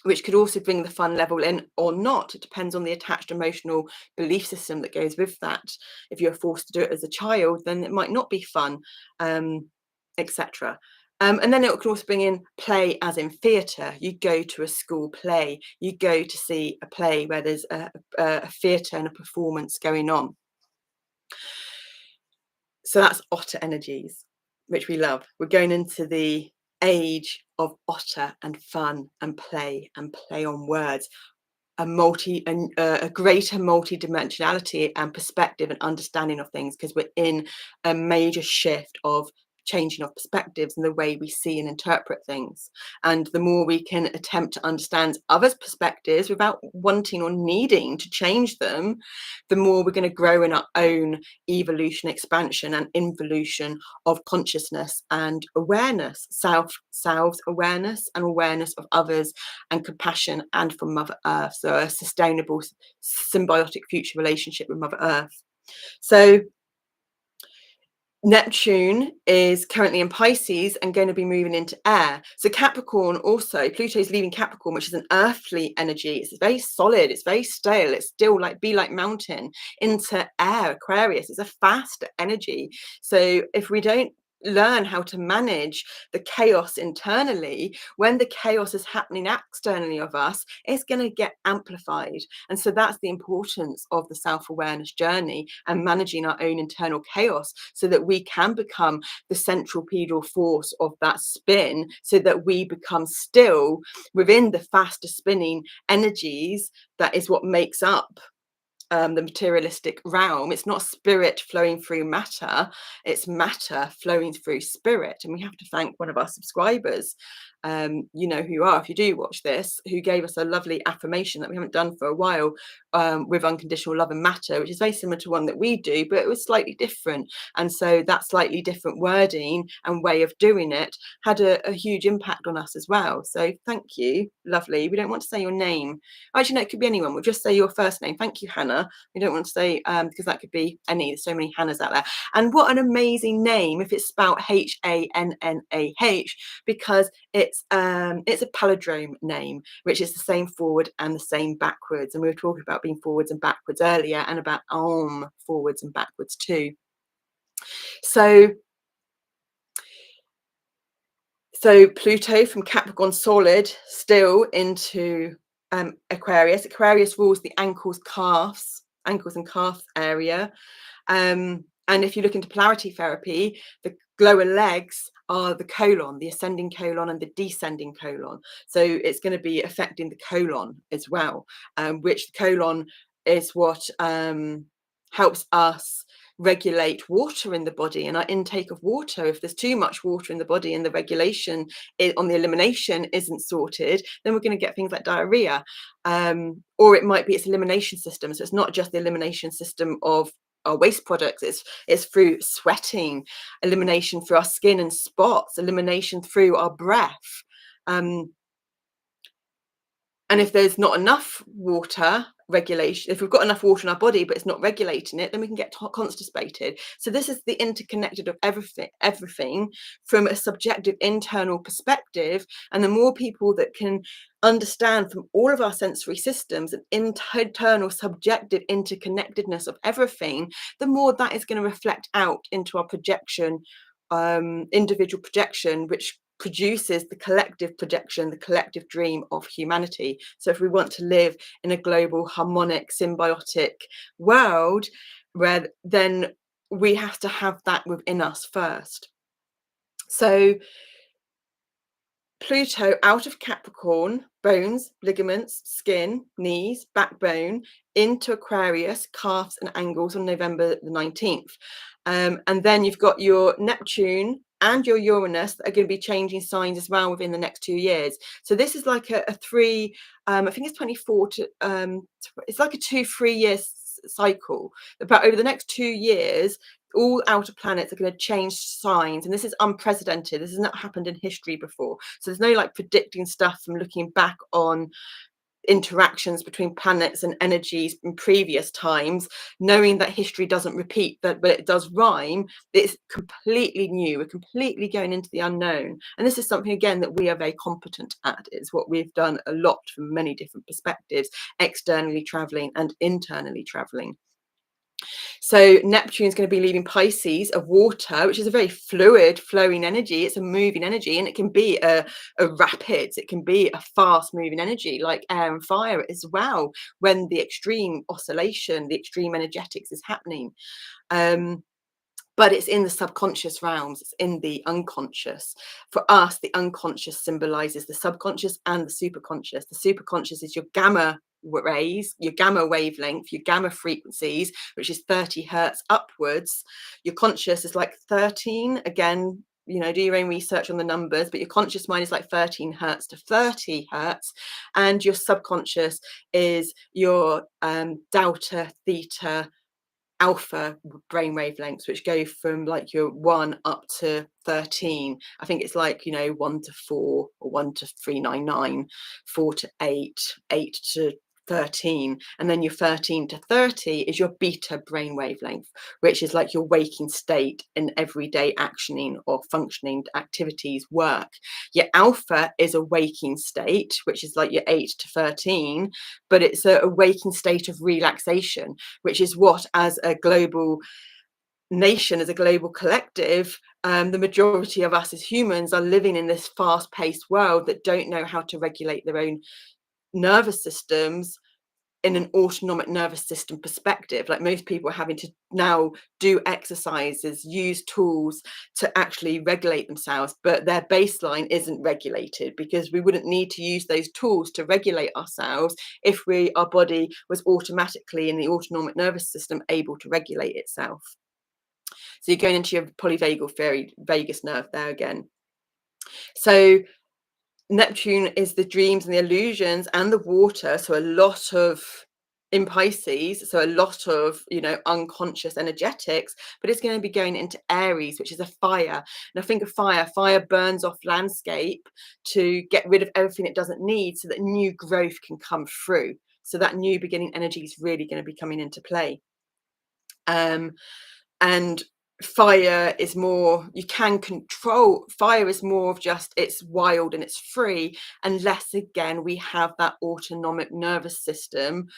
which could also bring the fun level in or not. It depends on the attached emotional belief system that goes with that. If you're forced to do it as a child, then it might not be fun, etc. And then it can also bring in play as in theatre. You go to a school play, you go to see a play where there's a theatre and a performance going on. So that's otter energies, which we love. We're going into the age of otter and fun and play on words, a greater multi-dimensionality and perspective and understanding of things, because we're in a major shift of changing of perspectives and the way we see and interpret things. And the more we can attempt to understand others' perspectives without wanting or needing to change them, the more we're going to grow in our own evolution, expansion and involution of consciousness and awareness, self awareness and awareness of others and compassion and from Mother Earth. So a sustainable symbiotic future relationship with Mother Earth. So Neptune is currently in Pisces and going to be moving into air. So Capricorn also, Pluto's leaving Capricorn, which is an earthly energy. It's very solid, it's very stale, it's still like be like mountain, into air, Aquarius. It's a fast energy. So if we don't learn how to manage the chaos internally, when the chaos is happening externally of us, it's going to get amplified. And so that's the importance of the self-awareness journey and managing our own internal chaos so that we can become the centripetal force of that spin, so that we become still within the faster spinning energies. That is what makes up the materialistic realm. It's not spirit flowing through matter, it's matter flowing through spirit. And we have to thank one of our subscribers, you know who you are if you do watch this, who gave us a lovely affirmation that we haven't done for a while, with unconditional love and matter, which is very similar to one that we do, but it was slightly different. And so that slightly different wording and way of doing it had a huge impact on us as well. So thank you, lovely. We don't want to say your name. Actually, no, it could be anyone. We'll just say your first name. Thank you, Hannah. We don't want to say, because that could be any, there's so many Hannahs out there. And what an amazing name if it's spelled Hannah, because it's a palindrome name, which is the same forward and the same backwards. And we were talking about being forwards and backwards earlier, and about Aum forwards and backwards too. So Pluto from Capricorn solid still into Aquarius. Aquarius rules the ankles and calves area. And if you look into polarity therapy, the lower legs are the colon, the ascending colon and the descending colon. So it's going to be affecting the colon as well, which the colon is what helps us regulate water in the body and our intake of water. If there's too much water in the body and the regulation on the elimination isn't sorted, then we're going to get things like diarrhea, or it might be its elimination system. So it's not just the elimination system of our waste products, it's through sweating, elimination through our skin and spots, elimination through our breath. And if there's not enough water regulation, if we've got enough water in our body but it's not regulating it, then we can get constipated. So this is the interconnected of everything from a subjective internal perspective. And the more people that can understand from all of our sensory systems and internal subjective interconnectedness of everything, the more that is going to reflect out into our projection, individual projection, which produces the collective projection, the collective dream of humanity. So if we want to live in a global, harmonic, symbiotic world, where then we have to have that within us first. So Pluto out of Capricorn, bones, ligaments, skin, knees, backbone, into Aquarius, calves and ankles on November the 19th. And then you've got your Neptune and your Uranus that are going to be changing signs as well within the next 2 years. So this is like a three, I think it's 24 to, it's like a 2-3 year cycle. But over the next 2 years, all outer planets are going to change signs, and this is unprecedented. This has not happened in history before. So there's no like predicting stuff from looking back on interactions between planets and energies in previous times, knowing that history doesn't repeat that, but it does rhyme. It's completely new. We're completely going into the unknown, and this is something again that we are very competent at. It's what we've done a lot from many different perspectives, externally traveling and internally traveling. So Neptune is going to be leaving Pisces of water, which is a very fluid, flowing energy. It's a moving energy, and it can be a rapid, it can be a fast moving energy like air and fire as well, when the extreme oscillation, the extreme energetics is happening. But it's in the subconscious realms, it's in the unconscious. For us, the unconscious symbolizes the subconscious and the superconscious. The superconscious is your gamma rays, your gamma wavelength, your gamma frequencies, which is 30 hertz upwards. Your conscious is like 13. Again, you know, do your own research on the numbers, but your conscious mind is like 13 hertz to 30 hertz. And your subconscious is your delta, theta, alpha brain wavelengths, which go from like your 1 up to 13. I think it's like, you know, 1 to 4 or 1 to 399, 4 to 8, 8 to 13, and then your 13 to 30 is your beta brain wavelength, which is like your waking state in everyday actioning or functioning activities, work. Your alpha is a waking state, which is like your 8 to 13, but it's a waking state of relaxation, which is what, as a global nation, as a global collective, the majority of us as humans are living in this fast-paced world that don't know how to regulate their own nervous systems in an autonomic nervous system perspective. Like, most people are having to now do exercises, use tools to actually regulate themselves, but their baseline isn't regulated, because we wouldn't need to use those tools to regulate ourselves if our body was automatically in the autonomic nervous system able to regulate itself. So you're going into your polyvagal vagus nerve there again. So Neptune is the dreams and the illusions and the water, so a lot of in Pisces, so a lot of, you know, unconscious energetics, but it's going to be going into Aries, which is a fire. And I think of fire burns off landscape to get rid of everything it doesn't need, so that new growth can come through. So that new beginning energy is really going to be coming into play. And fire is more, you can control. Fire is more of just, it's wild and it's free, unless again we have that autonomic nervous system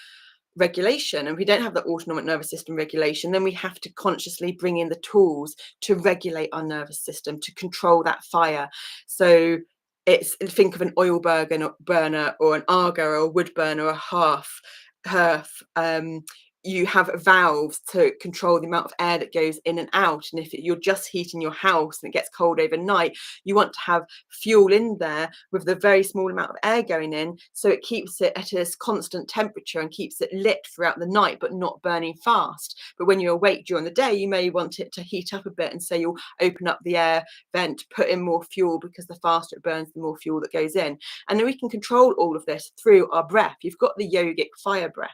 regulation. And if we don't have the autonomic nervous system regulation, then we have to consciously bring in the tools to regulate our nervous system, to control that fire. So it's, think of an oil burner or an Aga or a wood burner or a hearth. You have valves to control the amount of air that goes in and out. And if you're just heating your house and it gets cold overnight, you want to have fuel in there with the very small amount of air going in, so it keeps it at a constant temperature and keeps it lit throughout the night, but not burning fast. But when you're awake during the day, you may want it to heat up a bit, and so you'll open up the air vent, put in more fuel, because the faster it burns, the more fuel that goes in. And then we can control all of this through our breath. You've got the yogic fire breath,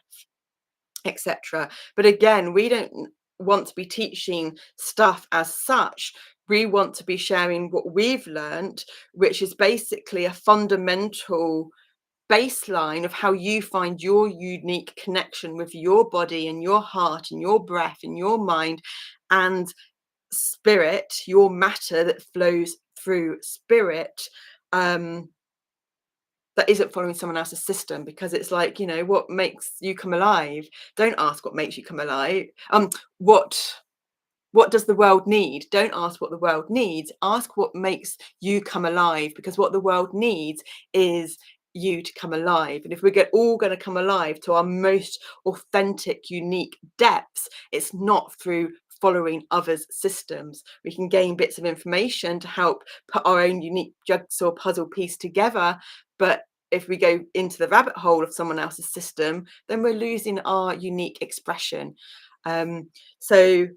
etc. But again, we don't want to be teaching stuff as such. We want to be sharing what we've learned, which is basically a fundamental baseline of how you find your unique connection with your body and your heart and your breath and your mind and spirit, your matter that flows through spirit, that isn't following someone else's system. Because it's like, you know, what makes you come alive? Don't ask what makes you come alive. What What does the world need? Don't ask what the world needs. Ask what makes you come alive, because what the world needs is you to come alive. And if we're all going to come alive to our most authentic, unique depths, it's not through following others' systems. We can gain bits of information to help put our own unique jigsaw puzzle piece together, but if we go into the rabbit hole of someone else's system, then we're losing our unique expression. So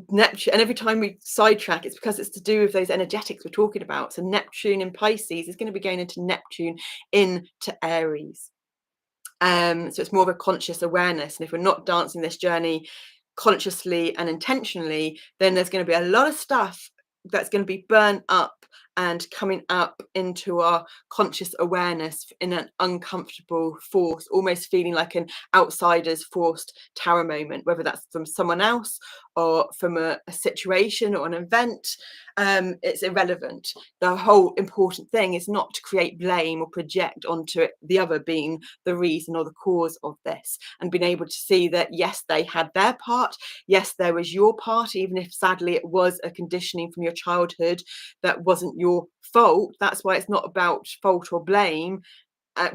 Neptune, and every time we sidetrack, it's because it's to do with those energetics we're talking about. So Neptune in Pisces is going to be going into Neptune into Aries. So it's more of a conscious awareness. And if we're not dancing this journey consciously and intentionally, then there's going to be a lot of stuff that's going to be burnt up and coming up into our conscious awareness in an uncomfortable force, almost feeling like an outsider's forced tower moment, whether that's from someone else or from a situation or an event. It's irrelevant. The whole important thing is not to create blame or project onto it, the other being the reason or the cause of this, and being able to see that yes, they had their part, yes, there was your part, even if sadly it was a conditioning from your childhood that wasn't your fault. That's why it's not about fault or blame,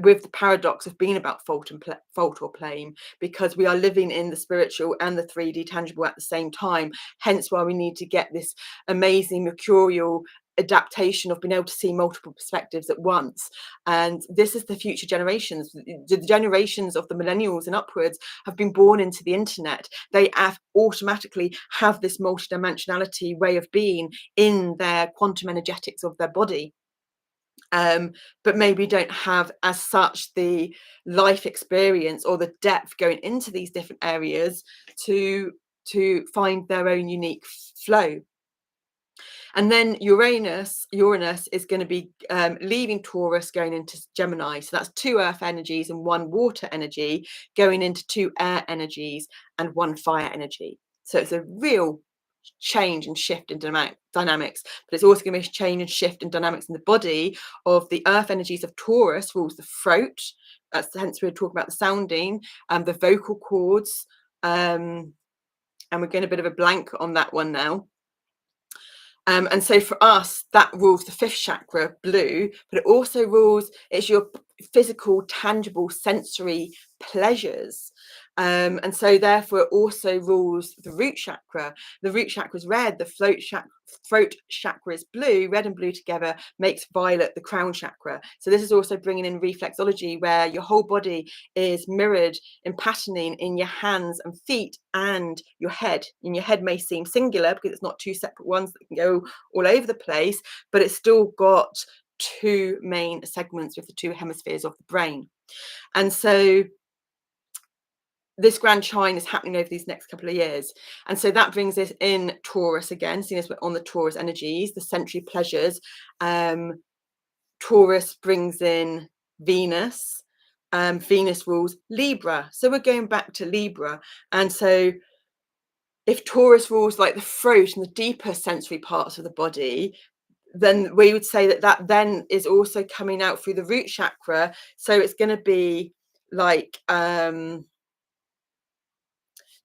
with the paradox of being about fault or blame, because we are living in the spiritual and the 3D tangible at the same time. Hence why we need to get this amazing mercurial adaptation of being able to see multiple perspectives at once. And this is the future generations. The generations of the millennials and upwards have been born into the internet. They automatically have this multidimensionality way of being in their quantum energetics of their body. But maybe don't have as such the life experience or the depth going into these different areas to find their own unique flow. And then Uranus is going to be leaving Taurus, going into Gemini. So that's 2 earth energies and 1 water energy, going into 2 air energies and 1 fire energy. So it's a real change and shift in dynamics, but it's also going to be a change and shift in dynamics in the body. Of the earth energies of Taurus rules the throat. That's hence we're talking about the sounding and the vocal cords. And we're getting a bit of a blank on that one now. And so for us, that rules the 5th chakra, blue, but it also rules, it's your physical, tangible, sensory pleasures. And so therefore it also rules the root chakra. The root chakra is red, the throat chakra is blue. Red and blue together makes violet the crown chakra. So this is also bringing in reflexology, where your whole body is mirrored in patterning in your hands and feet and your head. And your head may seem singular because it's not 2 separate ones that can go all over the place, but it's still got 2 main segments with the 2 hemispheres of the brain. And so this grand trine is happening over these next couple of years. And so that brings us in Taurus again, seeing as we're on the Taurus energies, the sensory pleasures. Taurus brings in Venus. Venus rules Libra. So we're going back to Libra. And so if Taurus rules like the throat and the deeper sensory parts of the body, then we would say that then is also coming out through the root chakra. So it's going to be like,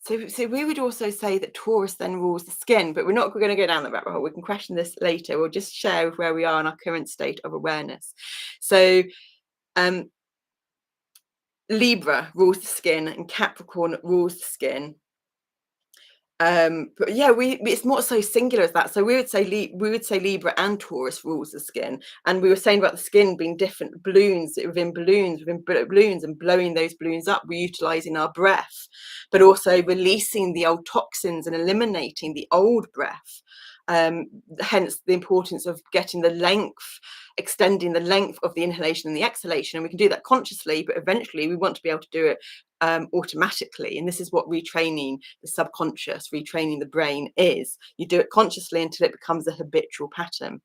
so we would also say that Taurus then rules the skin, but we're not going to go down that rabbit hole. We can question this later. We'll just share with where we are in our current state of awareness. So Libra rules the skin and Capricorn rules the skin. But yeah, it's not so singular as that. So we would say Libra and Taurus rules the skin, and we were saying about the skin being different balloons within balloons and blowing those balloons up. We're utilizing our breath, but also releasing the old toxins and eliminating the old breath. Hence the importance of getting the length, extending the length of the inhalation and the exhalation. And we can do that consciously, but eventually we want to be able to do it automatically. And this is what retraining the subconscious, retraining the brain is. You do it consciously until it becomes a habitual pattern.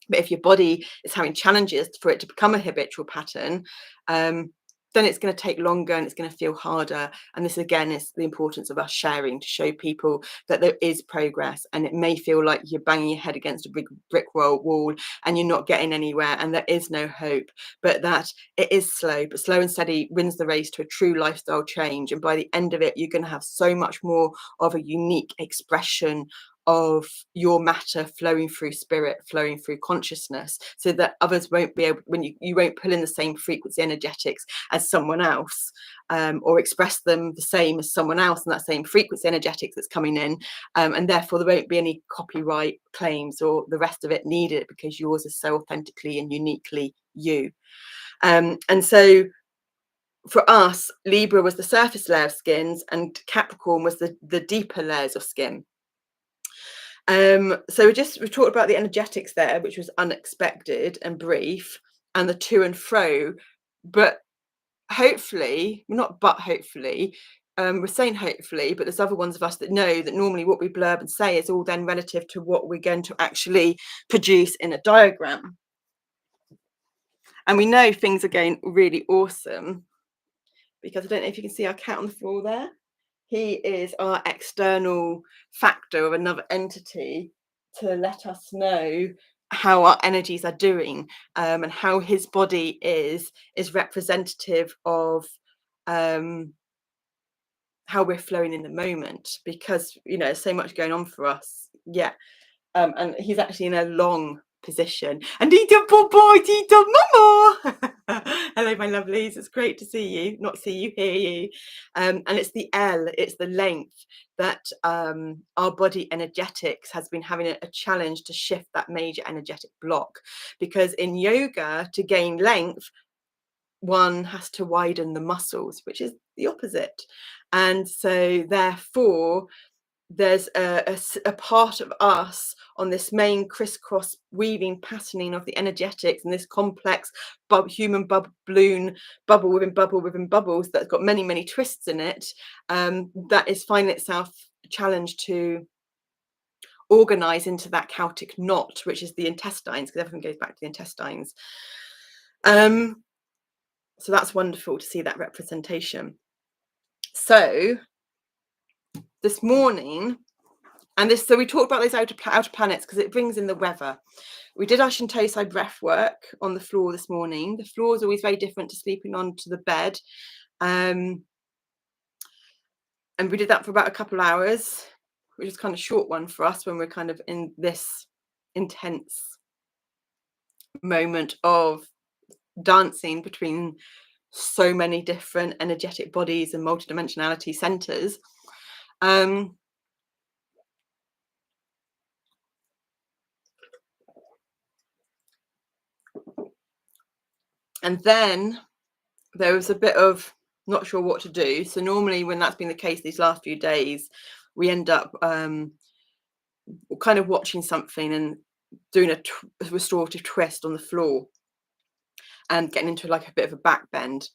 But if your body is having challenges for it to become a habitual pattern, then then it's going to take longer and it's going to feel harder. And this again is the importance of us sharing, to show people that there is progress, and it may feel like you're banging your head against a big brick wall and you're not getting anywhere and there is no hope, but that it is slow, but slow and steady wins the race to a true lifestyle change. And by the end of it, you're going to have so much more of a unique expression of your matter flowing through spirit, flowing through consciousness, so that others won't be able, when you won't pull in the same frequency energetics as someone else, or express them the same as someone else and that same frequency energetics that's coming in, and therefore there won't be any copyright claims or the rest of it needed, because yours is so authentically and uniquely you. And so for us, Libra was the surface layer of skins and Capricorn was the deeper layers of skin. So we talked about the energetics there, which was unexpected and brief, and the to and fro, but hopefully, we're saying hopefully, but there's other ones of us that know that normally what we blurb and say is all then relative to what we're going to actually produce in a diagram. And we know things are going really awesome, because I don't know if you can see our cat on the floor there. He is our external factor of another entity to let us know how our energies are doing, and how his body is representative of how we're flowing in the moment, because so much going on for us. And he's actually in a long position, and he's a boy, he's a mama. Hello my lovelies, it's great to see you, not see you, hear you. And it's the L, it's the length that our body energetics has been having a challenge to shift that major energetic block, because in yoga, to gain length, one has to widen the muscles, which is the opposite. And so therefore there's a part of us on this main crisscross weaving patterning of the energetics, and this complex human balloon, bubble within bubble within bubbles, that's got many, many twists in it, that is finding itself challenged to organize into that chaotic knot, which is the intestines, because everything goes back to the intestines. So that's wonderful to see that representation. So this morning, so we talked about those outer planets because it brings in the weather. We did our Shintosai breath work on the floor this morning. The floor is always very different to sleeping onto the bed. And we did that for about a couple of hours, which is kind of a short one for us when we're kind of in this intense moment of dancing between so many different energetic bodies and multidimensionality centers. And then there was a bit of not sure what to do. So normally when that's been the case these last few days, we end up kind of watching something and doing a restorative twist on the floor and getting into like a bit of a back bend,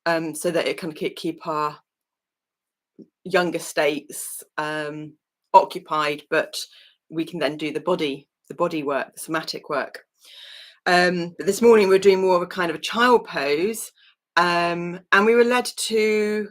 so that it can keep our younger states occupied, but we can then do the body work, the somatic work. But this morning we're doing more of a kind of a child pose, and we were led to,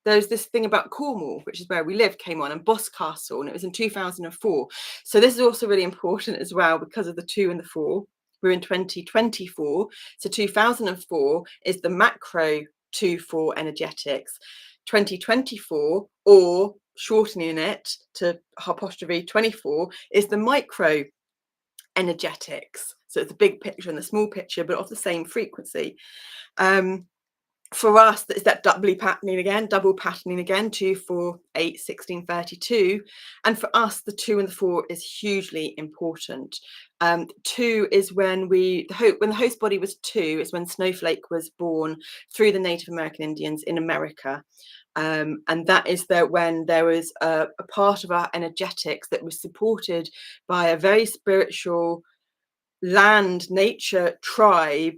there's this thing about Cornwall, which is where we live, came on, and Boss Castle, and it was in 2004. So this is also really important as well because of the 2 and the 4. We're in 2024, so 2004 is the macro 2-4 energetics. 2024, or shortening it to apostrophe 24, is the micro energetics. So it's the big picture and the small picture, but of the same frequency. For us, it's that double patterning again, 2, 4, 8, 16, 32. And for us, the 2 and the 4 is hugely important. 2 is when the host body was 2, is when Snowflake was born through the Native American Indians in America. And that is when there was a part of our energetics that was supported by a very spiritual land, nature, tribe,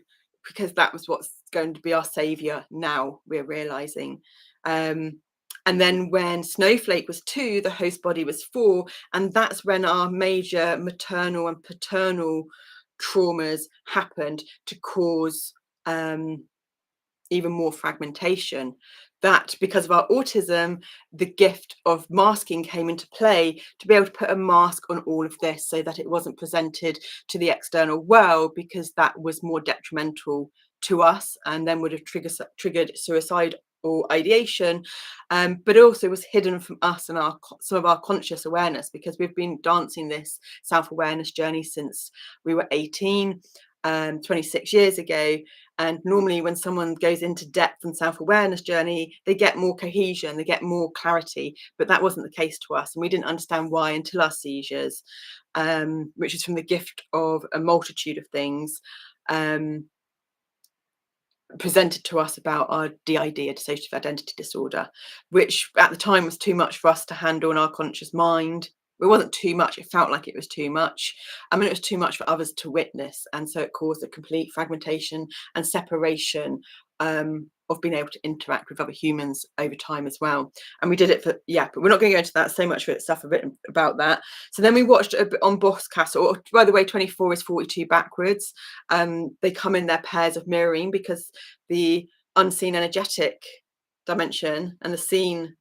because that was what's going to be our savior now, we're realizing. And then when Snowflake was 2, the host body was 4, and that's when our major maternal and paternal traumas happened to cause even more fragmentation. That because of our autism, the gift of masking came into play to be able to put a mask on all of this so that it wasn't presented to the external world, because that was more detrimental to us and then would have triggered suicide or ideation, but also was hidden from us and some of our conscious awareness, because we've been dancing this self-awareness journey since we were 18, 26 years ago. And normally when someone goes into depth and self-awareness journey, they get more cohesion, they get more clarity, but that wasn't the case to us, and we didn't understand why until our seizures, which is from the gift of a multitude of things presented to us about our DID, a dissociative identity disorder, which at the time was too much for us to handle in our conscious mind. It wasn't too much, it felt like it was too much. I mean, it was too much for others to witness, and so it caused a complete fragmentation and separation of being able to interact with other humans over time as well. And we did it for, but we're not going to go into that so much for stuff a bit about that. So then we watched a bit on Boss Castle, or by the way, 24 is 42 backwards. They come in their pairs of mirroring, because the unseen energetic dimension and the seen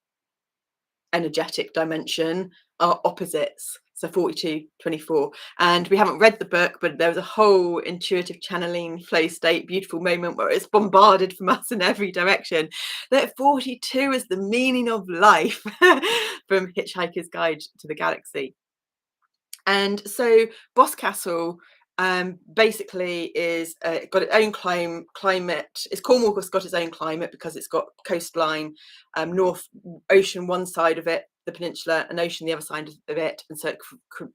energetic dimension are opposites. So 42, 24. And we haven't read the book, but there was a whole intuitive channeling flow state, beautiful moment where it's bombarded from us in every direction. That 42 is the meaning of life from Hitchhiker's Guide to the Galaxy. And so Boscastle basically is got its own climate. It's Cornwall's got its own climate because it's got coastline, North Ocean one side of it, the peninsula, and ocean the other side of it, and so it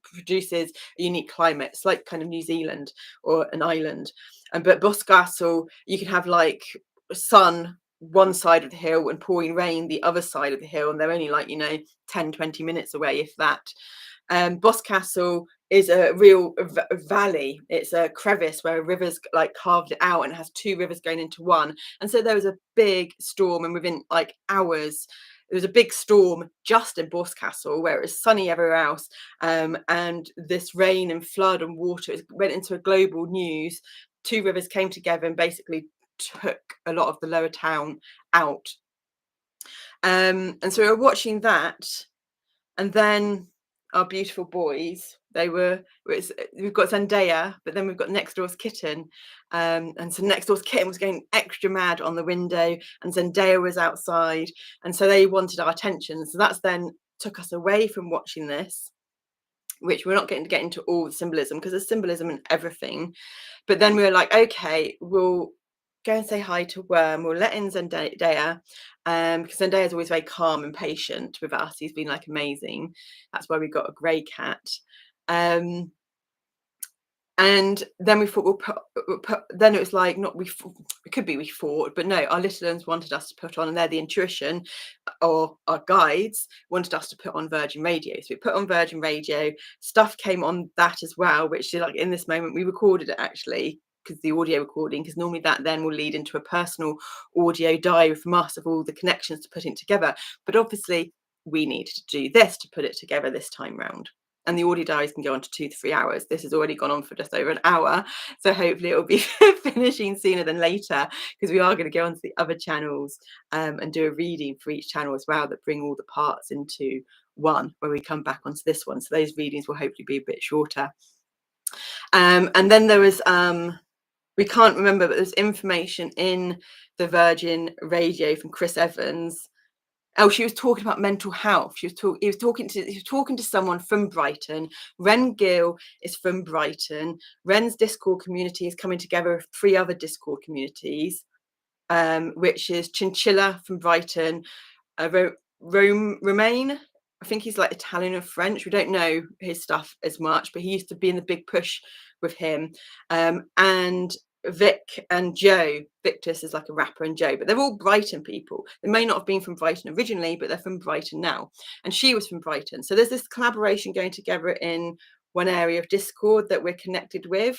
produces a unique climate. It's like kind of New Zealand or an island. But Boscastle, you can have like sun one side of the hill and pouring rain the other side of the hill, and they're only like 10-20 minutes away, if that. Boscastle is a real valley. It's a crevice where a river's like carved it out, and it has two rivers going into one. And so there was a big storm, and within like hours there was a big storm just in Boscastle, where it was sunny everywhere else, and this rain and flood and water went into a global news. Two rivers came together and basically took a lot of the lower town out, and so we were watching that. And then our beautiful boys, we've got Zendaya, but then we've got next door's kitten, and so next door's kitten was going extra mad on the window, and Zendaya was outside, and so they wanted our attention. So that's then took us away from watching this, which we're not getting to get into all the symbolism, because there's symbolism in everything. But then we were like, okay, we'll go and say hi to Worm. We'll let in Zendaya, because Zendaya is always very calm and patient with us. He's been like amazing. That's why we got a grey cat. And then we thought then it was like, it could be we fought, but no, our little ones wanted us to put on, and they're the intuition, or our guides wanted us to put on Virgin Radio. So we put on Virgin Radio, stuff came on that as well, which like in this moment we recorded it actually, because the audio recording, because normally that then will lead into a personal audio diary from us of all the connections to put it together. But obviously we needed to do this to put it together this time round. And the audio diaries can go on to 2 to 3 hours. This has already gone on for just over an hour. So hopefully it will be finishing sooner than later, because we are going to go onto the other channels and do a reading for each channel as well, that bring all the parts into one, where we come back onto this one. So those readings will hopefully be a bit shorter. And then there was, we can't remember, but there's information in the Virgin Radio from Chris Evans. Oh, she was talking about mental health. He was talking to someone from Brighton. Ren Gill is from Brighton. Ren's Discord community is coming together with 3 other Discord communities, which is Chinchilla from Brighton, Romain, I think he's like Italian or French. We don't know his stuff as much, but he used to be in the Big Push with him, and Vic and Joe. Victus is like a rapper, and Joe, but they're all Brighton people. They may not have been from Brighton originally, but they're from Brighton now. And she was from Brighton. So there's this collaboration going together in one area of Discord that we're connected with.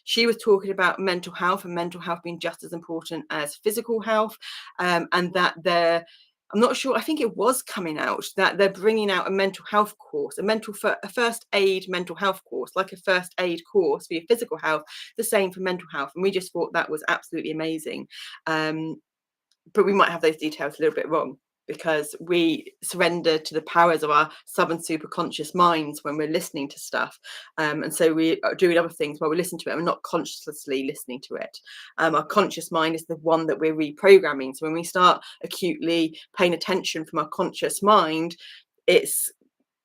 She was talking about mental health, and mental health being just as important as physical health, and that I'm not sure, I think it was coming out that they're bringing out a mental health course, a first aid mental health course, like a first aid course for your physical health, the same for mental health. And we just thought that was absolutely amazing. But we might have those details a little bit wrong, because we surrender to the powers of our sub and super conscious minds when we're listening to stuff. And so we are doing other things while we listen to it, and we're not consciously listening to it. Our conscious mind is the one that we're reprogramming. So when we start acutely paying attention from our conscious mind, it's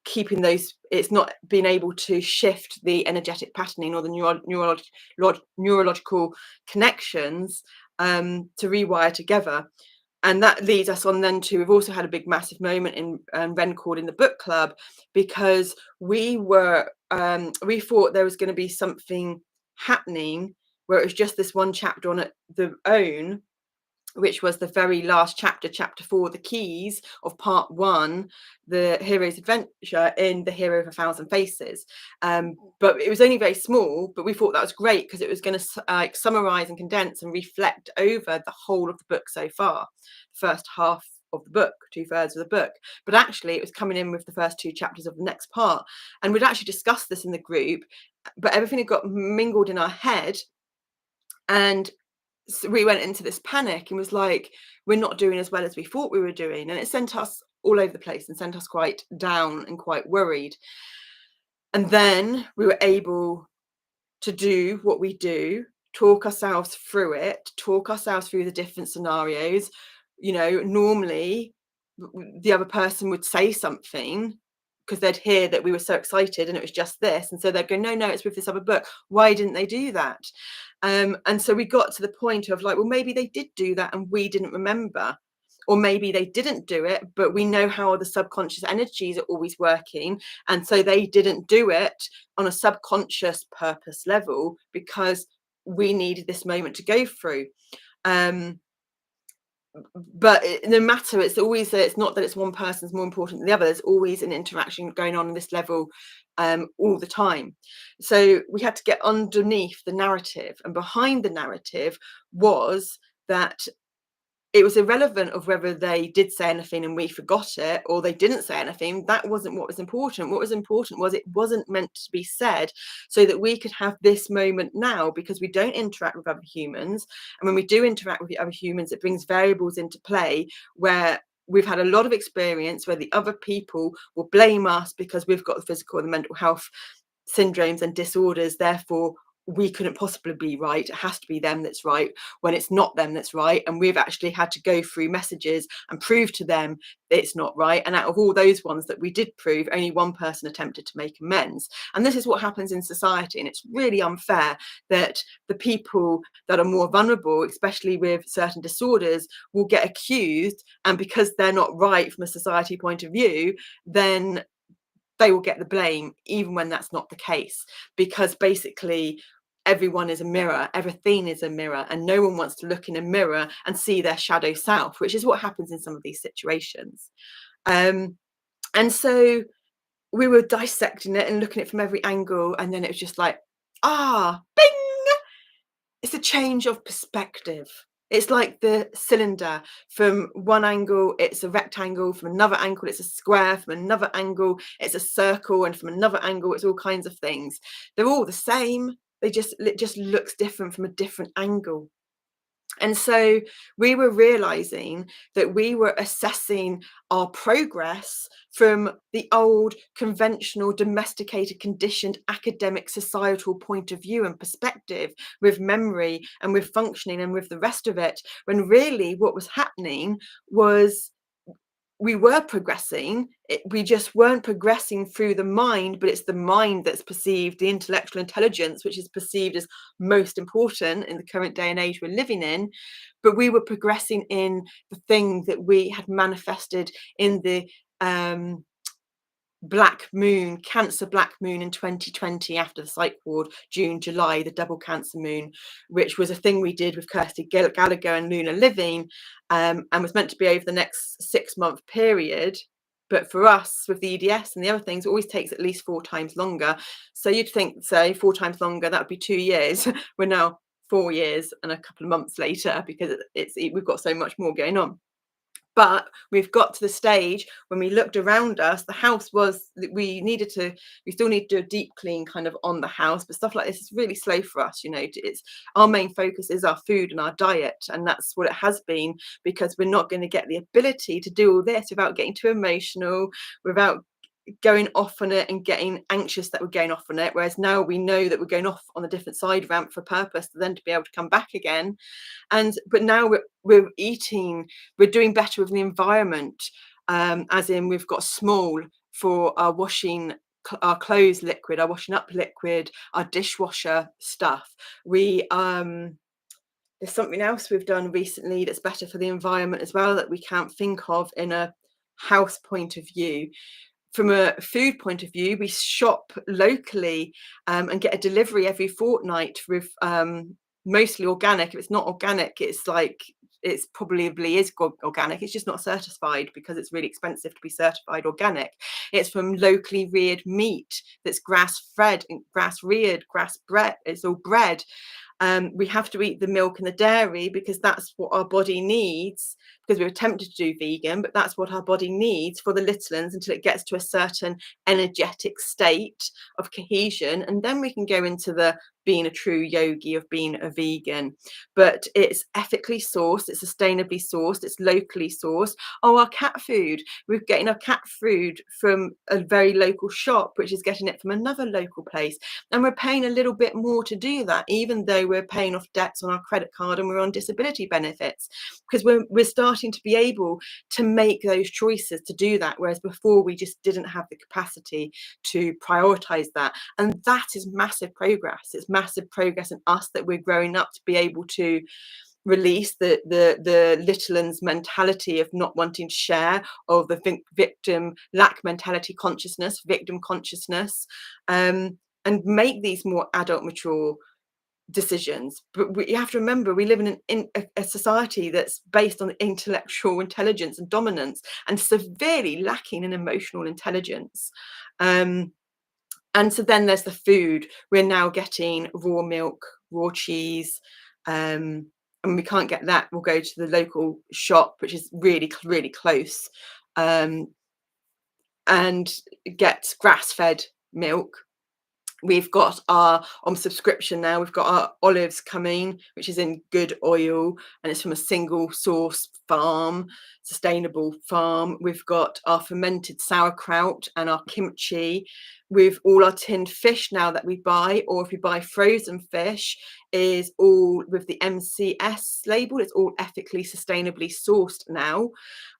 keeping those, it's not being able to shift the energetic patterning or the neurological connections to rewire together. And that leads us on then to, we've also had a big massive moment in Ren called in the book club, because we thought there was going to be something happening where it was just this one chapter on it, the own, which was the very last chapter, chapter 4, the keys of part 1, the hero's adventure in the hero of 1,000 faces. But it was only very small, but we thought that was great because it was going to summarize and condense and reflect over the whole of the book so far, first half of the book, 2/3 of the book. But actually it was coming in with the first 2 chapters of the next part, and we'd actually discussed this in the group, but everything had got mingled in our head. And so we went into this panic and was like, we're not doing as well as we thought we were doing. And it sent us all over the place and sent us quite down and quite worried. And then we were able to do what we do, talk ourselves through it, talk ourselves through the different scenarios. You know, normally the other person would say something because they'd hear that we were so excited and it was just this, and so they'd go, no, it's with this other book. Why didn't they do that? And so we got to the point of like, well, maybe they did do that and we didn't remember, or maybe they didn't do it, but we know how the subconscious energies are always working, and so they didn't do it on a subconscious purpose level because we needed this moment to go through. But no matter, it's always, it's not that it's one person's more important than the other. There's always an interaction going on this level all the time. So we had to get underneath the narrative, and behind the narrative was that it was irrelevant of whether they did say anything and we forgot it, or they didn't say anything. That wasn't what was important. What was important was it wasn't meant to be said, so that we could have this moment now, because we don't interact with other humans. And when we do interact with the other humans, it brings variables into play where we've had a lot of experience where the other people will blame us because we've got the physical and the mental health syndromes and disorders, therefore we couldn't possibly be right, it has to be them that's right, when it's not them that's right. And we've actually had to go through messages and prove to them it's not right, and out of all those ones that we did prove, only one person attempted to make amends. And this is what happens in society, and it's really unfair that the people that are more vulnerable, especially with certain disorders, will get accused, and because they're not right from a society point of view, then they will get the blame, even when that's not the case, because basically everyone is a mirror, everything is a mirror, and no one wants to look in a mirror and see their shadow self, which is what happens in some of these situations. And so we were dissecting it and looking at it from every angle, and then it was just like, bing, it's a change of perspective. It's like the cylinder. From one angle, it's a rectangle. From another angle, it's a square. From another angle, it's a circle. And from another angle, it's all kinds of things. They're all the same. It just looks different from a different angle. And so we were realizing that we were assessing our progress from the old, conventional, domesticated, conditioned, academic, societal point of view and perspective, with memory and with functioning and with the rest of it, when really what was happening was we were progressing. We just weren't progressing through the mind, but it's the mind that's perceived, the intellectual intelligence, which is perceived as most important in the current day and age we're living in. But we were progressing in the thing that we had manifested in the black moon, Cancer black moon in 2020, after the psych ward, June, July, the double Cancer moon, which was a thing we did with Kirsty Gallagher and Lunar Living, and was meant to be over the next 6-month period. But for us, with the EDS and the other things, it always takes at least 4 times longer. So you'd think, say, 4 times longer, that would be 2 years. We're now 4 years and a couple of months later, because we've got so much more going on. But we've got to the stage when we looked around us, the house was, we still need to do a deep clean kind of on the house, but stuff like this is really slow for us. It's our main focus is our food and our diet, and that's what it has been, because we're not going to get the ability to do all this without getting too emotional, without going off on it and getting anxious that we're going off on it. Whereas now we know that we're going off on a different side ramp for a purpose, to then to be able to come back again. But now we're eating, we're doing better with the environment, as in we've got small for our washing our clothes liquid, our washing up liquid, our dishwasher stuff. There's something else we've done recently that's better for the environment as well, that we can't think of in a house point of view. From a food point of view, we shop locally, and get a delivery every fortnight with mostly organic. If it's not organic, it's probably is organic. It's just not certified because it's really expensive to be certified organic. It's from locally reared meat that's grass-fed and grass-reared, grass-bred. It's all bred. We have to eat the milk and the dairy because that's what our body needs, because we were tempted to do vegan, but that's what our body needs for the little ones until it gets to a certain energetic state of cohesion. And then we can go into the being a true yogi, of being a vegan. But it's ethically sourced, it's sustainably sourced, it's locally sourced. Oh, our cat food, we're getting our cat food from a very local shop, which is getting it from another local place. And we're paying a little bit more to do that, even though we're paying off debts on our credit card and we're on disability benefits, because we're starting to be able to make those choices to do that, whereas before we just didn't have the capacity to prioritize that. And that is massive progress. It's massive progress in us, that we're growing up to be able to release the little one's mentality of not wanting to share, of the victim lack mentality consciousness, victim consciousness, and make these more adult, mature decisions. But you have to remember, we live in a society that's based on intellectual intelligence and dominance, and severely lacking in emotional intelligence. And so then there's the food. We're now getting raw milk, raw cheese, and we can't get that. We'll go to the local shop, which is really, really close, and get grass-fed milk. We've got our on subscription now. We've got our olives coming, which is in good oil, and it's from a single source farm, sustainable farm. We've got our fermented sauerkraut and our kimchi. With all our tinned fish now that we buy, or if we buy frozen fish, is all with the MCS label. It's all ethically, sustainably sourced now.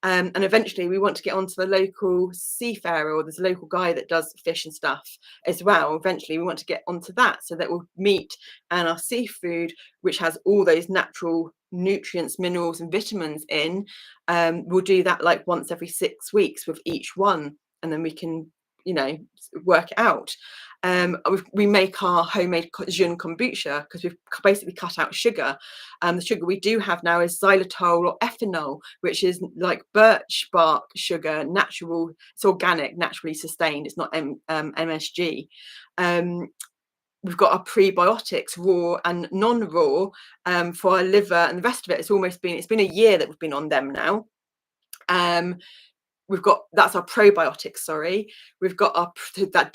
And eventually we want to get onto the local seafarer, or there's a local guy that does fish and stuff as well. Eventually we want to get onto that, so that we'll meat and our seafood, which has all those natural nutrients, minerals and vitamins in, we'll do that like once every 6 weeks with each one, and then we can work it out. We make our homemade Jun kombucha because we've basically cut out sugar. The sugar we do have now is xylitol or ethanol, which is like birch bark sugar, natural. It's organic, naturally sustained. It's not MSG. We've got our prebiotics, raw and non-raw, for our liver and the rest of it. It's been a year that we've been on them now. That's our probiotics, sorry. We've got that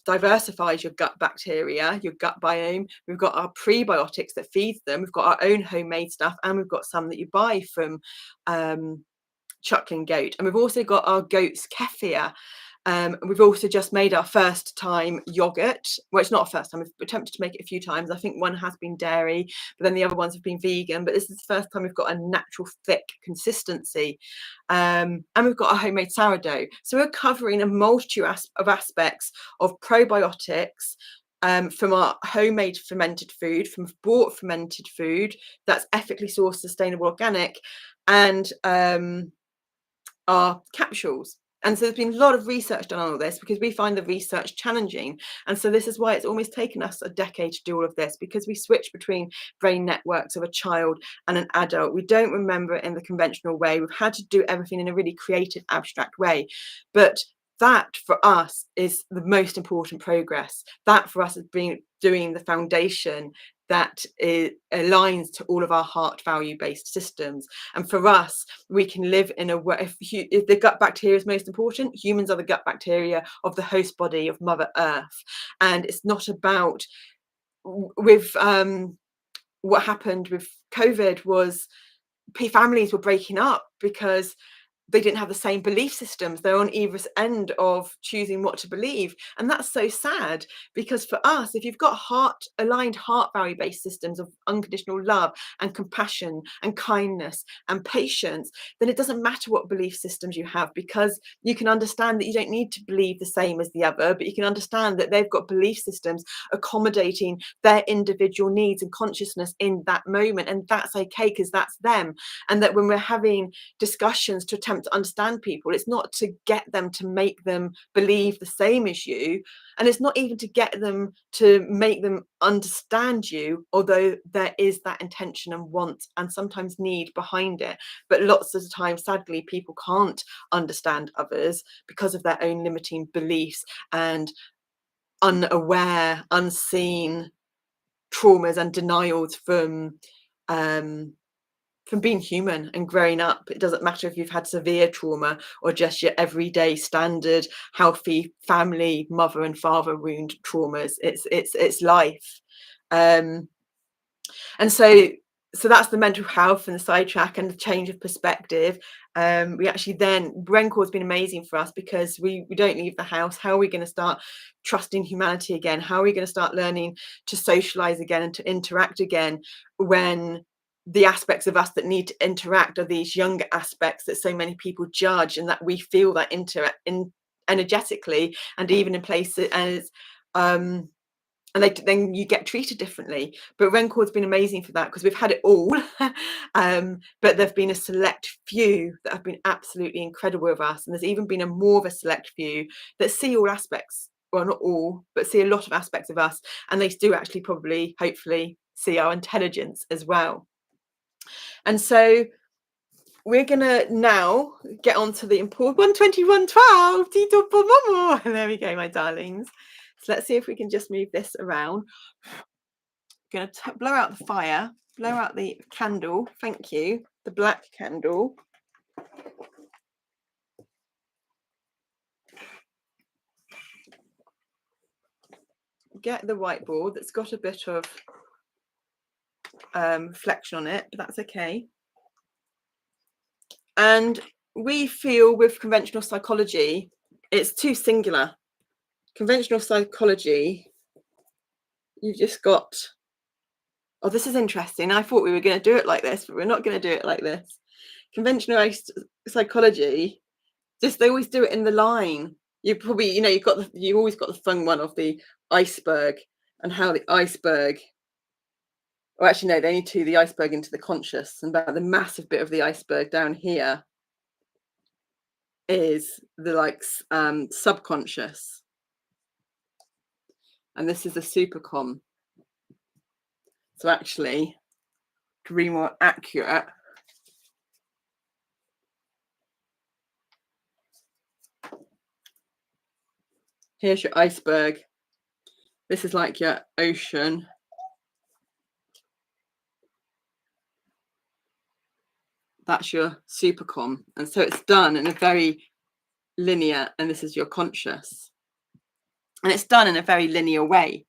diversifies your gut bacteria, your gut biome. We've got our prebiotics that feeds them. We've got our own homemade stuff, and we've got some that you buy from Chuckling Goat. And we've also got our goat's kefir. We've also just made our first time yogurt. Well, it's not a first time. We've attempted to make it a few times. I think one has been dairy, but then the other ones have been vegan. But this is the first time we've got a natural thick consistency. And we've got a homemade sourdough. So we're covering a multitude of aspects of probiotics, from our homemade fermented food, from bought fermented food that's ethically sourced, sustainable, organic, and our capsules. And so there's been a lot of research done on all this, because we find the research challenging. And so this is why it's almost taken us a decade to do all of this, because we switch between brain networks of a child and an adult. We don't remember it in the conventional way. We've had to do everything in a really creative, abstract way. But that for us is the most important progress. That for us has been doing the foundation that it aligns to all of our heart value based systems. And for us, we can live in a way, if the gut bacteria is most important, humans are the gut bacteria of the host body of Mother Earth. And it's not about, with what happened with COVID was families were breaking up because they didn't have the same belief systems. They're on either end of choosing what to believe. And that's so sad, because for us, if you've got aligned heart value based systems of unconditional love and compassion and kindness and patience, then it doesn't matter what belief systems you have, because you can understand that you don't need to believe the same as the other, but you can understand that they've got belief systems accommodating their individual needs and consciousness in that moment. And that's okay, because that's them. And that when we're having discussions to attempt to understand people, it's not to get them to make them believe the same as you, and it's not even to get them to make them understand you, although there is that intention and want and sometimes need behind it. But lots of the time, sadly, people can't understand others because of their own limiting beliefs and unaware, unseen traumas and denials from being human and growing up. It doesn't matter if you've had severe trauma or just your everyday standard healthy family mother and father wound traumas. It's life. And so that's the mental health and the sidetrack and the change of perspective. We actually then, Rencore has been amazing for us, because we don't leave the house. How are we going to start trusting humanity again? How are we going to start learning to socialize again and to interact again, when the aspects of us that need to interact are these younger aspects that so many people judge, and that we feel that energetically, and even in places as and then you get treated differently. But Rencore has been amazing for that, because we've had it all. But there've been a select few that have been absolutely incredible with us, and there's even been more of a select few that see all aspects, well, not all, but see a lot of aspects of us, and they do actually probably, hopefully, see our intelligence as well. And so we're gonna now get on to the important 12112 Tito Pomomo. There we go, my darlings. So let's see if we can just move this around. Gonna blow out the fire, blow out the candle. Thank you, the black candle. Get the whiteboard that's got a bit of reflection on it, but that's okay. And we feel with conventional psychology, it's too singular. Conventional psychology, you've just got, oh, this is interesting. I thought we were going to do it like this, but we're not going to do it like this. Conventional psychology, just they always do it in the line. You probably, you've always got the fun one of the iceberg, and how the iceberg, or actually no, they need to the iceberg into the conscious, and about the massive bit of the iceberg down here is the subconscious, and this is the supercon. So actually, to be more accurate, here's your iceberg. This is like your ocean. That's your supercon. And so it's done in a very linear, and this is your conscious. And it's done in a very linear way.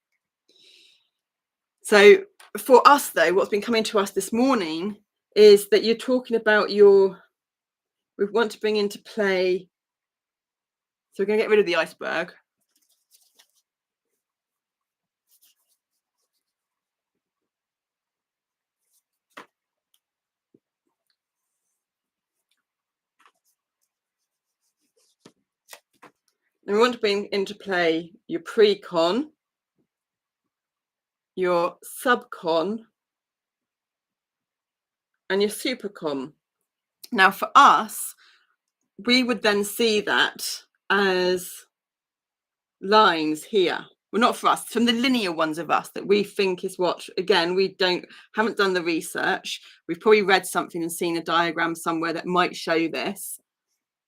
So for us, though, what's been coming to us this morning is that you're talking about we want to bring into play. So we're going to get rid of the iceberg. And we want to bring into play your pre-con, your subcon, and your supercon. Now, for us, we would then see that as lines here. Well, not for us, from the linear ones of us that we think is what, again, we haven't done the research. We've probably read something and seen a diagram somewhere that might show this,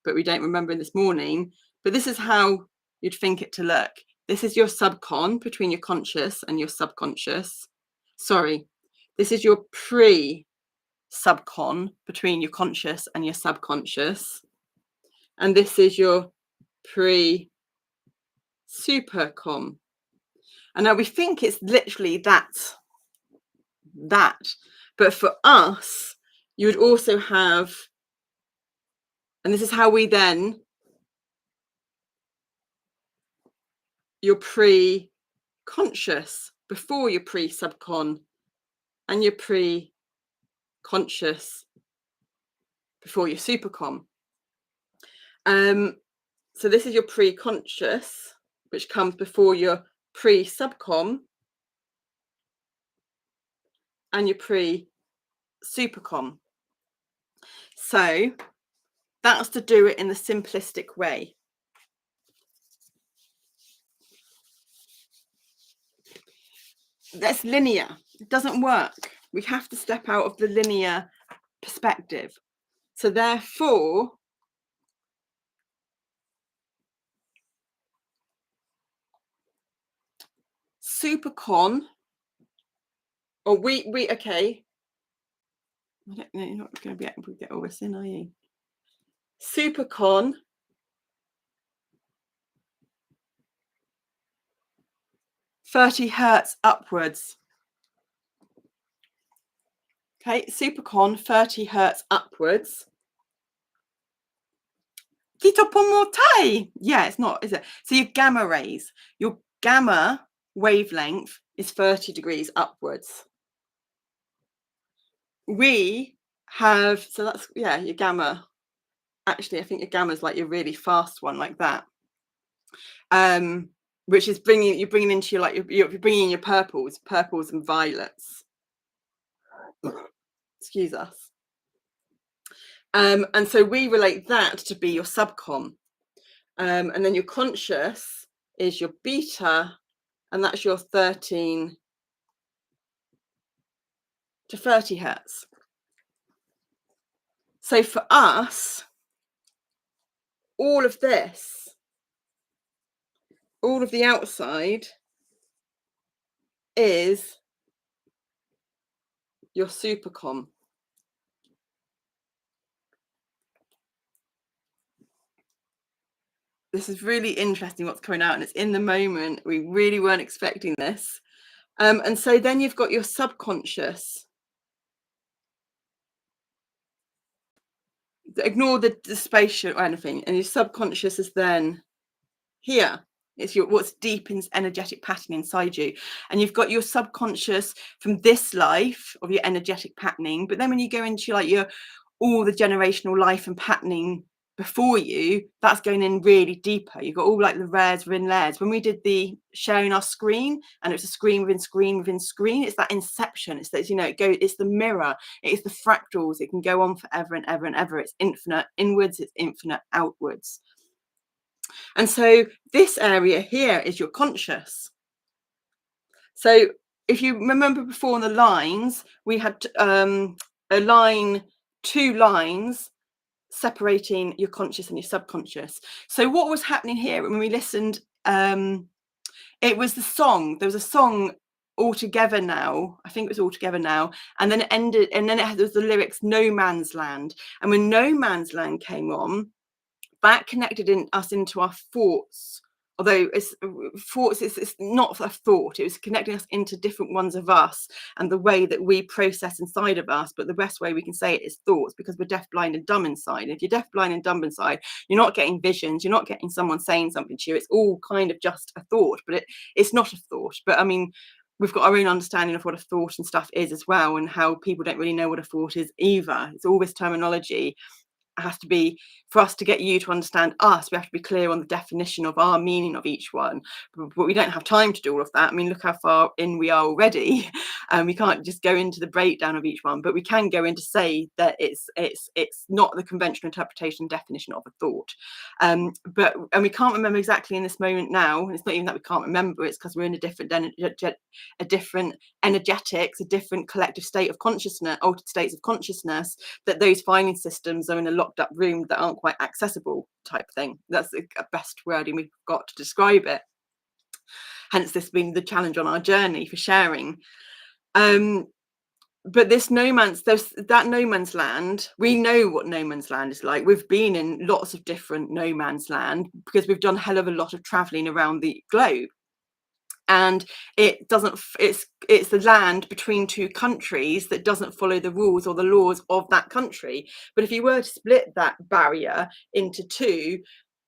but we don't remember this morning. But this is how you'd think it to look. This is your subcon between your conscious and your subconscious. Sorry, this is your pre-SubCon, between your conscious and your subconscious. And this is your Pre-SuperCon. And now we think it's literally that. But for us, you would also have, and this is how we then, your pre-conscious before your pre-subcon, and your pre-conscious before your supercon. So this is your pre-conscious, which comes before your pre-subcon and your pre-supercon. So that's to do it in the simplistic way. That's linear. It doesn't work. We have to step out of the linear perspective. So therefore, supercon, or we okay. I don't know, you're not going to be able to get all this in, are you? Supercon £30 upwards. Okay, supercon £30 upwards. Yeah, it's not, is it? So your gamma rays, your gamma wavelength is 30 degrees upwards. We have, so that's, yeah, your gamma. Actually, I think your gamma is like your really fast one, like that. Which is you're bringing into your, like, you're bringing in your purples and violets. Excuse us. And so we relate that to be your subcon. And then your conscious is your beta, and that's your 13 to 30 hertz. So for us, all of this, all of the outside is your supercon. This is really interesting what's coming out, and it's in the moment. We really weren't expecting this. And so then you've got your subconscious. Ignore the spatial or anything, and your subconscious is then here. It's your what's deep in energetic pattern inside you. And you've got your subconscious from this life of your energetic patterning, but then when you go into like your all the generational life and patterning before you, that's going in really deeper. You've got all like the rares within layers. When we did the sharing our screen, and it's a screen within screen within screen, it's that inception. It's that, you know, it's the mirror, it's the fractals. It can go on forever and ever and ever. It's infinite inwards, it's infinite outwards. And so this area here is your conscious. So if you remember before on the lines, we had a line, 2 lines separating your conscious and your subconscious. So what was happening here when we listened, it was the song. There was a song, All Together Now. I think it was All Together Now. And then it ended, and then there was the lyrics, No Man's Land. And when No Man's Land came on, that connected us into our thoughts. Although it's not a thought, it was connecting us into different ones of us and the way that we process inside of us. But the best way we can say it is thoughts, because we're deaf, blind and dumb inside. And if you're deaf, blind and dumb inside, you're not getting visions, you're not getting someone saying something to you. It's all kind of just a thought, but it's not a thought. But I mean, we've got our own understanding of what a thought and stuff is as well, and how people don't really know what a thought is either. It's all this terminology. Has to be, for us to get you to understand us, we have to be clear on the definition of our meaning of each one, but we don't have time to do all of that. I mean, look how far in we are already, and we can't just go into the breakdown of each one, but we can go in to say that it's not the conventional interpretation definition of a thought, and we can't remember exactly in this moment now. It's not even that we can't remember, it's because we're in a different energetics, a different collective state of consciousness, altered states of consciousness, that those finding systems are in a locked up room that aren't quite accessible type thing. That's the best wording we've got to describe it. Hence this being the challenge on our journey for sharing. But this that no man's land, we know what no man's land is like. We've been in lots of different no man's land because we've done a hell of a lot of traveling around the globe. And it doesn't, it's the land between two countries that doesn't follow the rules or the laws of that country. But if you were to split that barrier into two,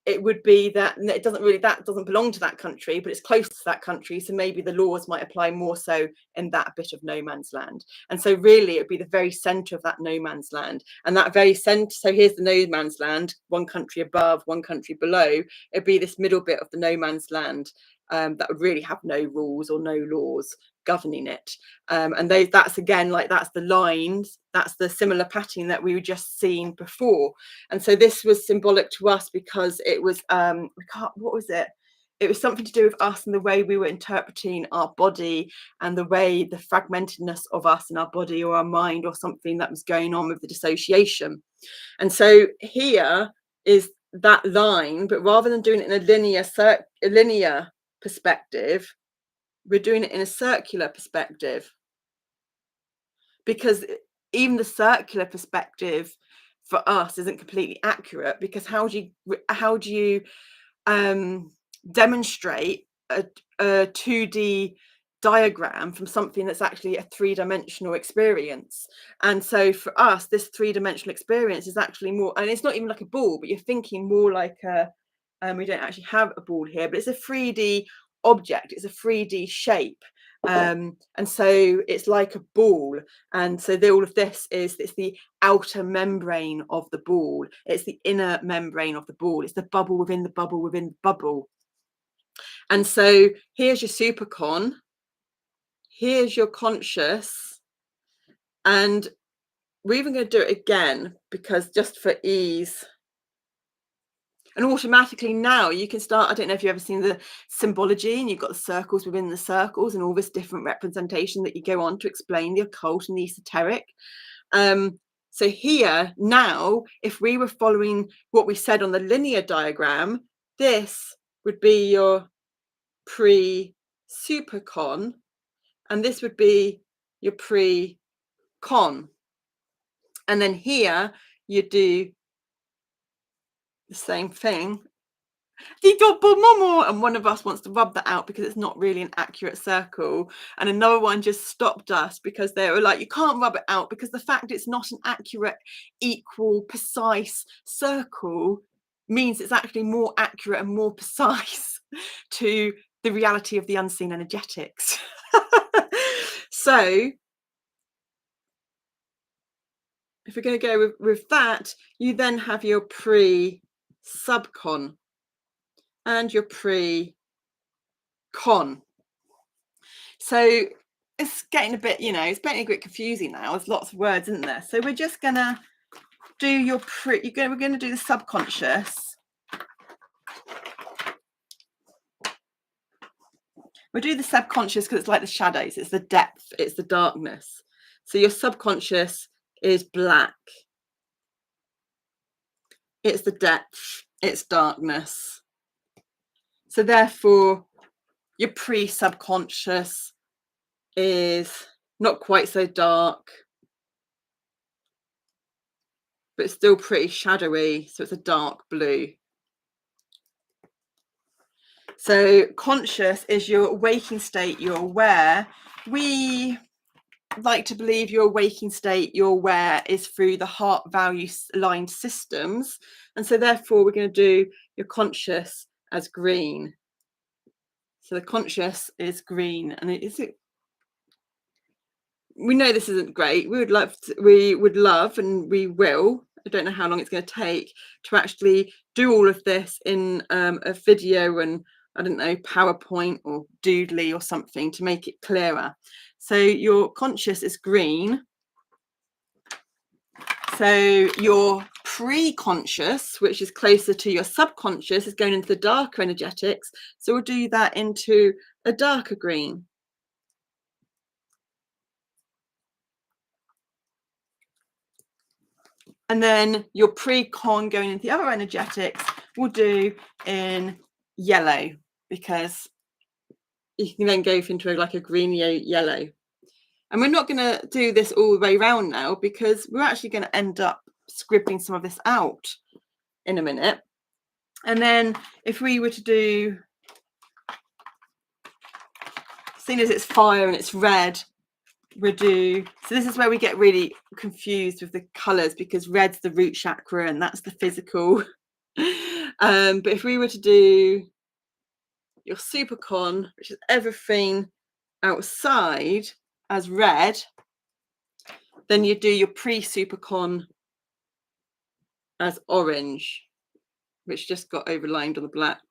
it would be that it doesn't really, that doesn't belong to that country, but it's close to that country, so maybe the laws might apply more so in that bit of no man's land. And so really it would be the very center of that no man's land, and that very center, so here's the no man's land, one country above, one country below. It'd be this middle bit of the no man's land that would really have no rules or no laws governing it. And that's again, like, that's the lines, that's the similar pattern that we were just seeing before. And so this was symbolic to us because it was what was it? It was something to do with us and the way we were interpreting our body, and the way the fragmentedness of us and our body or our mind, or something that was going on with the dissociation. And so here is that line, but rather than doing it in a linear perspective, we're doing it in a circular perspective, because even the circular perspective for us isn't completely accurate, because how do you demonstrate a 2D diagram from something that's actually a three-dimensional experience? And so for us, this three-dimensional experience is actually more, and it's not even like a ball, but you're thinking more like a we don't actually have a ball here, but it's a 3D object, it's a 3D shape. And so it's like a ball, and so all of this it's the outer membrane of the ball, it's the inner membrane of the ball, it's the bubble within the bubble within the bubble. And so here's your SuperCon, here's your conscious, and we're even going to do it again because just for ease. And automatically now you can start, I don't know if you've ever seen the symbology, and you've got the circles within the circles and all this different representation that you go on to explain the occult and the esoteric. So here now, if we were following what we said on the linear diagram, this would be your pre-SuperCon, and this would be your pre-con. And then here you do the same thing. And one of us wants to rub that out because it's not really an accurate circle, and another one just stopped us because they were like, you can't rub it out because the fact it's not an accurate, equal, precise circle means it's actually more accurate and more precise to the reality of the unseen energetics. So if we're going to go with that, you then have your pre-SubCon and your pre-con. So it's getting a bit, it's getting a bit confusing now. There's lots of words, isn't there? So we're just gonna do your we're gonna do the subconscious. We'll do the subconscious because it's like the shadows, it's the depth, it's the darkness. So your subconscious is black. It's the depth, it's darkness. So therefore, your pre-subconscious is not quite so dark, but it's still pretty shadowy, so it's a dark blue. So conscious is your waking state, you're aware. We like to believe your waking state, you're aware, is through the heart value aligned systems, and so therefore we're going to do your conscious as green. So the conscious is green, and we know this isn't great. We would love and we will, I don't know how long it's going to take to actually do all of this in a video and, I don't know, PowerPoint or Doodly or something to make it clearer. So your conscious is green. So your pre-conscious, which is closer to your subconscious, is going into the darker energetics. So we'll do that into a darker green. And then your pre-con going into the other energetics we'll do in yellow, because you can then go into like a green yellow. And we're not going to do this all the way around now, because we're actually going to end up scribbling some of this out in a minute. And then if we were to do, seeing as it's fire and it's red, we'll do, so this is where we get really confused with the colors, because red's the root chakra and that's the physical. But if we were to do your SuperCon, which is everything outside, as red, then you do your Pre-SuperCon as orange, which just got overlined on the black,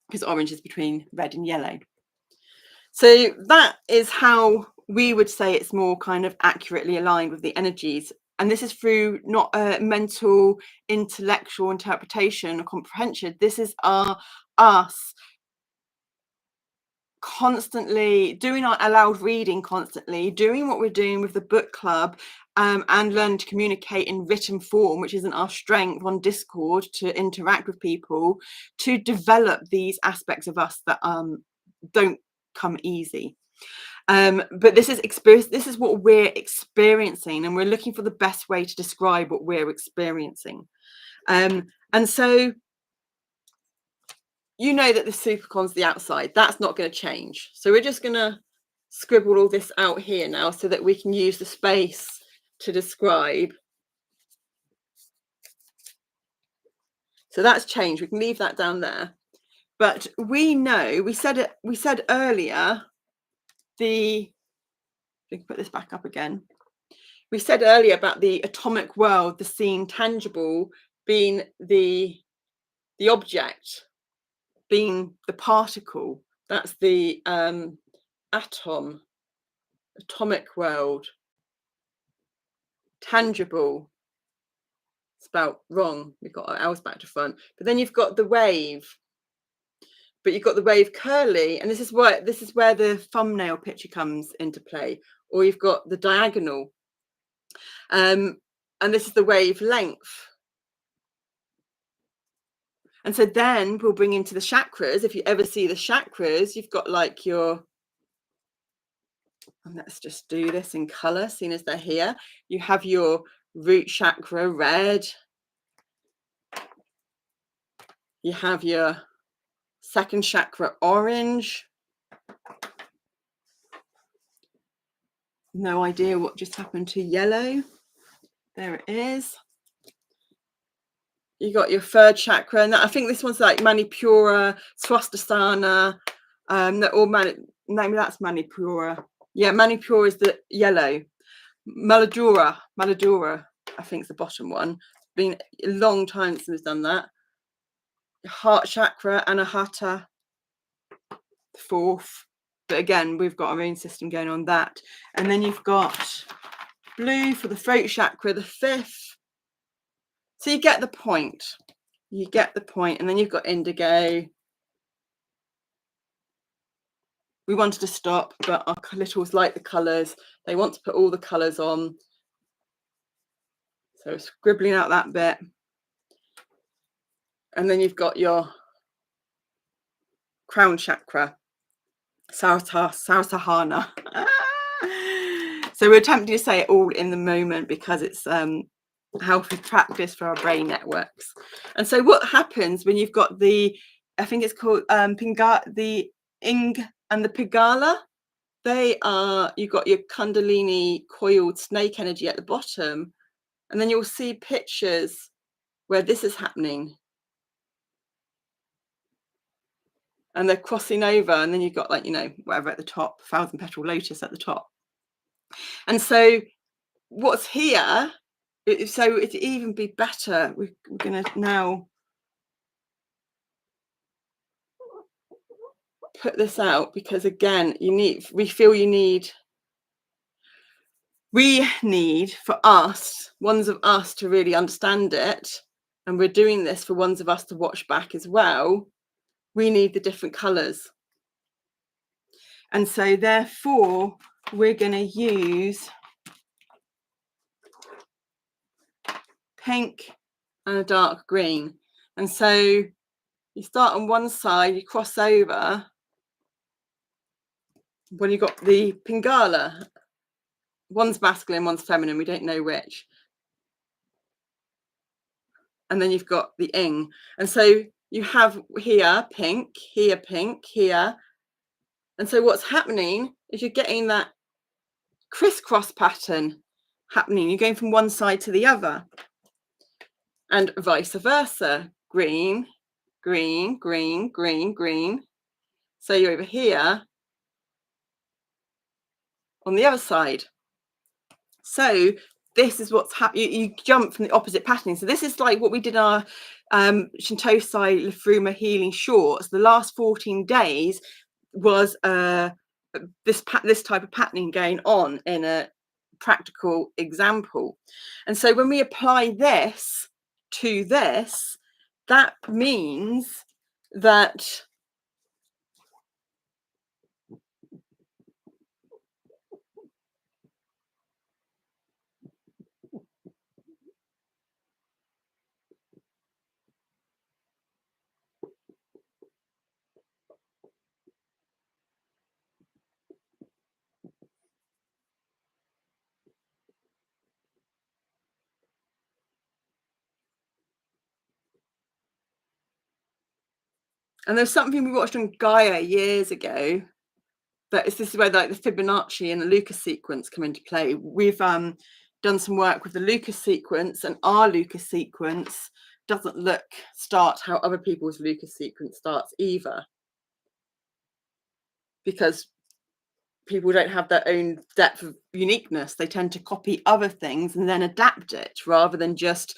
because orange is between red and yellow. So that is how we would say it's more kind of accurately aligned with the energies. And this is through not a mental, intellectual interpretation or comprehension. This is us constantly doing our aloud reading, constantly doing what we're doing with the book club, and learn to communicate in written form, which isn't our strength, on Discord, to interact with people, to develop these aspects of us that don't come easy. But this is experience, this is what we're experiencing, and we're looking for the best way to describe what we're experiencing. And so you know that the SuperCon's the outside. That's not going to change. So we're just going to scribble all this out here now, so that we can use the space to describe. So that's changed. We can leave that down there. But we know, we said earlier, we can put this back up again. We said earlier about the atomic world, the seen tangible being the object, being the particle. That's the atom, atomic world. Tangible, spelt wrong. We've got our L's back to front. But then you've got the wave. But you've got the wave curly, and this is where the thumbnail picture comes into play. Or you've got the diagonal. And this is the wavelength. And so then we'll bring into the chakras. If you ever see the chakras, you've got like your, and let's just do this in color, seeing as they're here. You have your root chakra, red. You have your second chakra, orange. No idea what just happened to yellow. There it is. You got your third chakra, and I think this one's like Manipura, Swastisthana. Maybe that's Manipura. Yeah, Manipura is the yellow. Maladura, I think is the bottom one. It's been a long time since we've done that. Heart chakra, Anahata, the fourth. But again, we've got our own system going on that. And then you've got blue for the throat chakra, the fifth. So you get the point. You get the point. And then you've got indigo. We wanted to stop, but our littles like the colours. They want to put all the colours on. So scribbling out that bit. And then you've got your crown chakra, Sarasahana. So we're attempting to say it all in the moment, because it's how we practice for our brain networks. And so what happens when you've got the, I think it's called the Ing and the Pingala, they are, you've got your Kundalini coiled snake energy at the bottom, and then you'll see pictures where this is happening. And they're crossing over, and then you've got, like, you know, whatever at the top, 1,000 petal lotus at the top. And so what's here, so it'd even be better, we're going to now put this out, because again, we need for us, ones of us, to really understand it, and we're doing this for ones of us to watch back as well. We need the different colors. And so therefore we're going to use pink and a dark green. And so you start on one side, you cross over, When you've got the Pingala, one's masculine, one's feminine, we don't know which. And then you've got the ing. And so you have here pink, here. And so what's happening is you're getting that crisscross pattern happening. You're going from one side to the other. And vice versa. Green, green, green, green, green. So you're over here on the other side. So this is what's happening. You jump from the opposite patterning. So this is like what we did in our Shintosai Lafruma healing shorts. The last 14 days was this type of patterning going on in a practical example. And so when we apply this to this, that means that and there's something we watched on Gaia years ago. This is where like the Fibonacci and the Lucas sequence come into play. We've done some work with the Lucas sequence, and our Lucas sequence doesn't start how other people's Lucas sequence starts either, because people don't have their own depth of uniqueness. They tend to copy other things and then adapt it, rather than just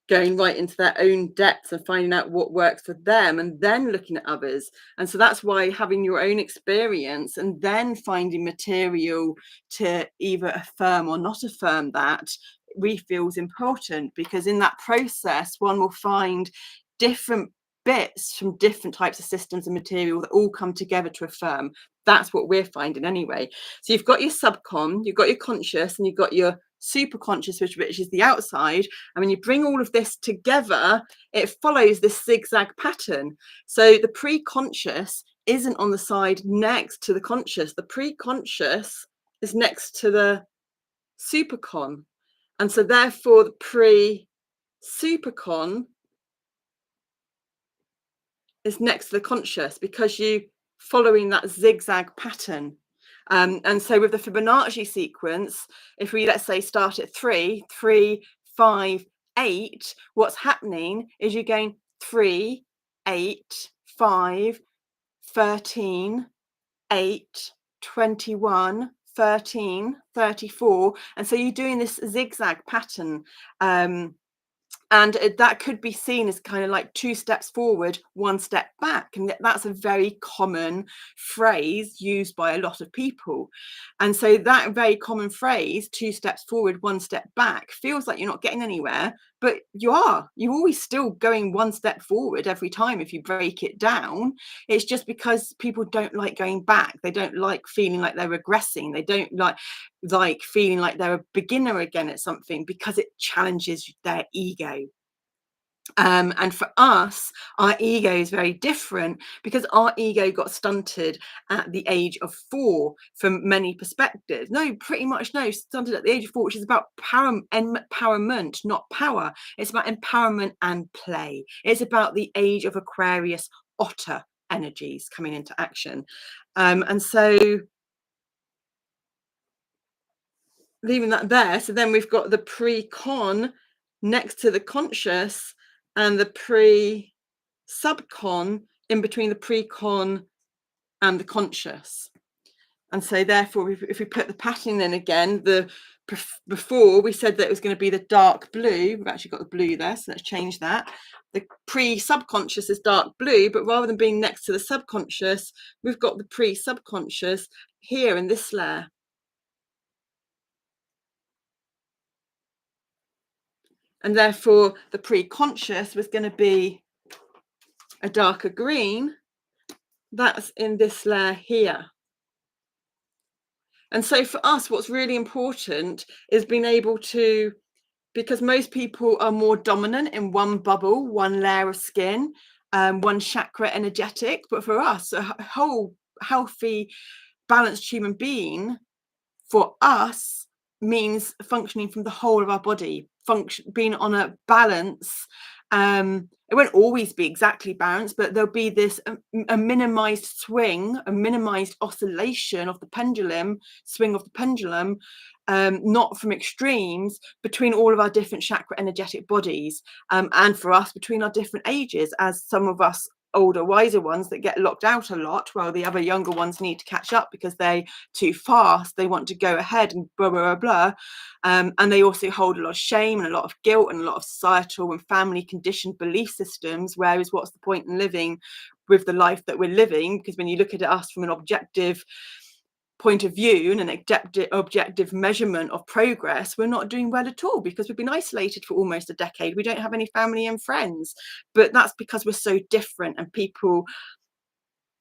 going right into their own depths and finding out what works for them and then looking at others. And so that's why having your own experience and then finding material to either affirm or not affirm that we feel is important, because in that process one will find different bits from different types of systems and material that all come together to affirm. That's what we're finding anyway. So you've got your subcon, you've got your conscious, and you've got your super conscious, which is the outside. And when you bring all of this together, it follows this zigzag pattern. So the pre-conscious isn't on the side next to the conscious. The pre-conscious is next to the supercon. And so therefore the pre-supercon is next to the conscious, because you following that zigzag pattern. And so with the Fibonacci sequence, if we, let's say, start at 3, 3, 5, 8, what's happening is you're going 3, 8, 5, 13, 8, 21, 13, 34. And so you're doing this zigzag pattern. And that could be seen as kind of like 2 steps forward, 1 step back. And that's a very common phrase used by a lot of people. And so that very common phrase, 2 steps forward, 1 step back, feels like you're not getting anywhere, but you're always still going 1 step forward every time if you break it down. It's just because people don't like going back. They don't like feeling like they're regressing. They don't like feeling like they're a beginner again at something, because it challenges their ego. And for us, our ego is very different, because our ego got stunted at the age of 4 from many perspectives. Pretty much stunted at the age of 4, which is about empowerment, not power. It's about empowerment and play. It's about the age of Aquarius otter energies coming into action. And so leaving that there, so then we've got the pre-con next to the conscious, and the pre-SubCon in between the pre-con and the conscious. And so therefore, if we put the pattern in again, before we said that it was going to be the dark blue. We've actually got the blue there, so let's change that. The pre-subconscious is dark blue, but rather than being next to the subconscious, we've got the pre-subconscious here in this layer. And therefore, the pre-conscious was going to be a darker green. That's in this layer here. And so for us, what's really important is being able to, because most people are more dominant in one bubble, one layer of skin, one chakra energetic. But for us, a whole healthy balanced human being for us means functioning from the whole of our body, being on a balance. It won't always be exactly balanced, but there'll be this a minimized swing, a minimized oscillation of the pendulum, swing of the pendulum, not from extremes, between all of our different chakra energetic bodies, and for us between our different ages, as some of us older, wiser ones that get locked out a lot, while the other younger ones need to catch up because they're too fast. They want to go ahead and blah, blah, blah, blah. And they also hold a lot of shame and a lot of guilt and a lot of societal and family conditioned belief systems. Whereas what's the point in living with the life that we're living? Because when you look at us from an objective point of view and an objective measurement of progress, we're not doing well at all, because we've been isolated for almost a decade. We don't have any family and friends, but that's because we're so different, and people,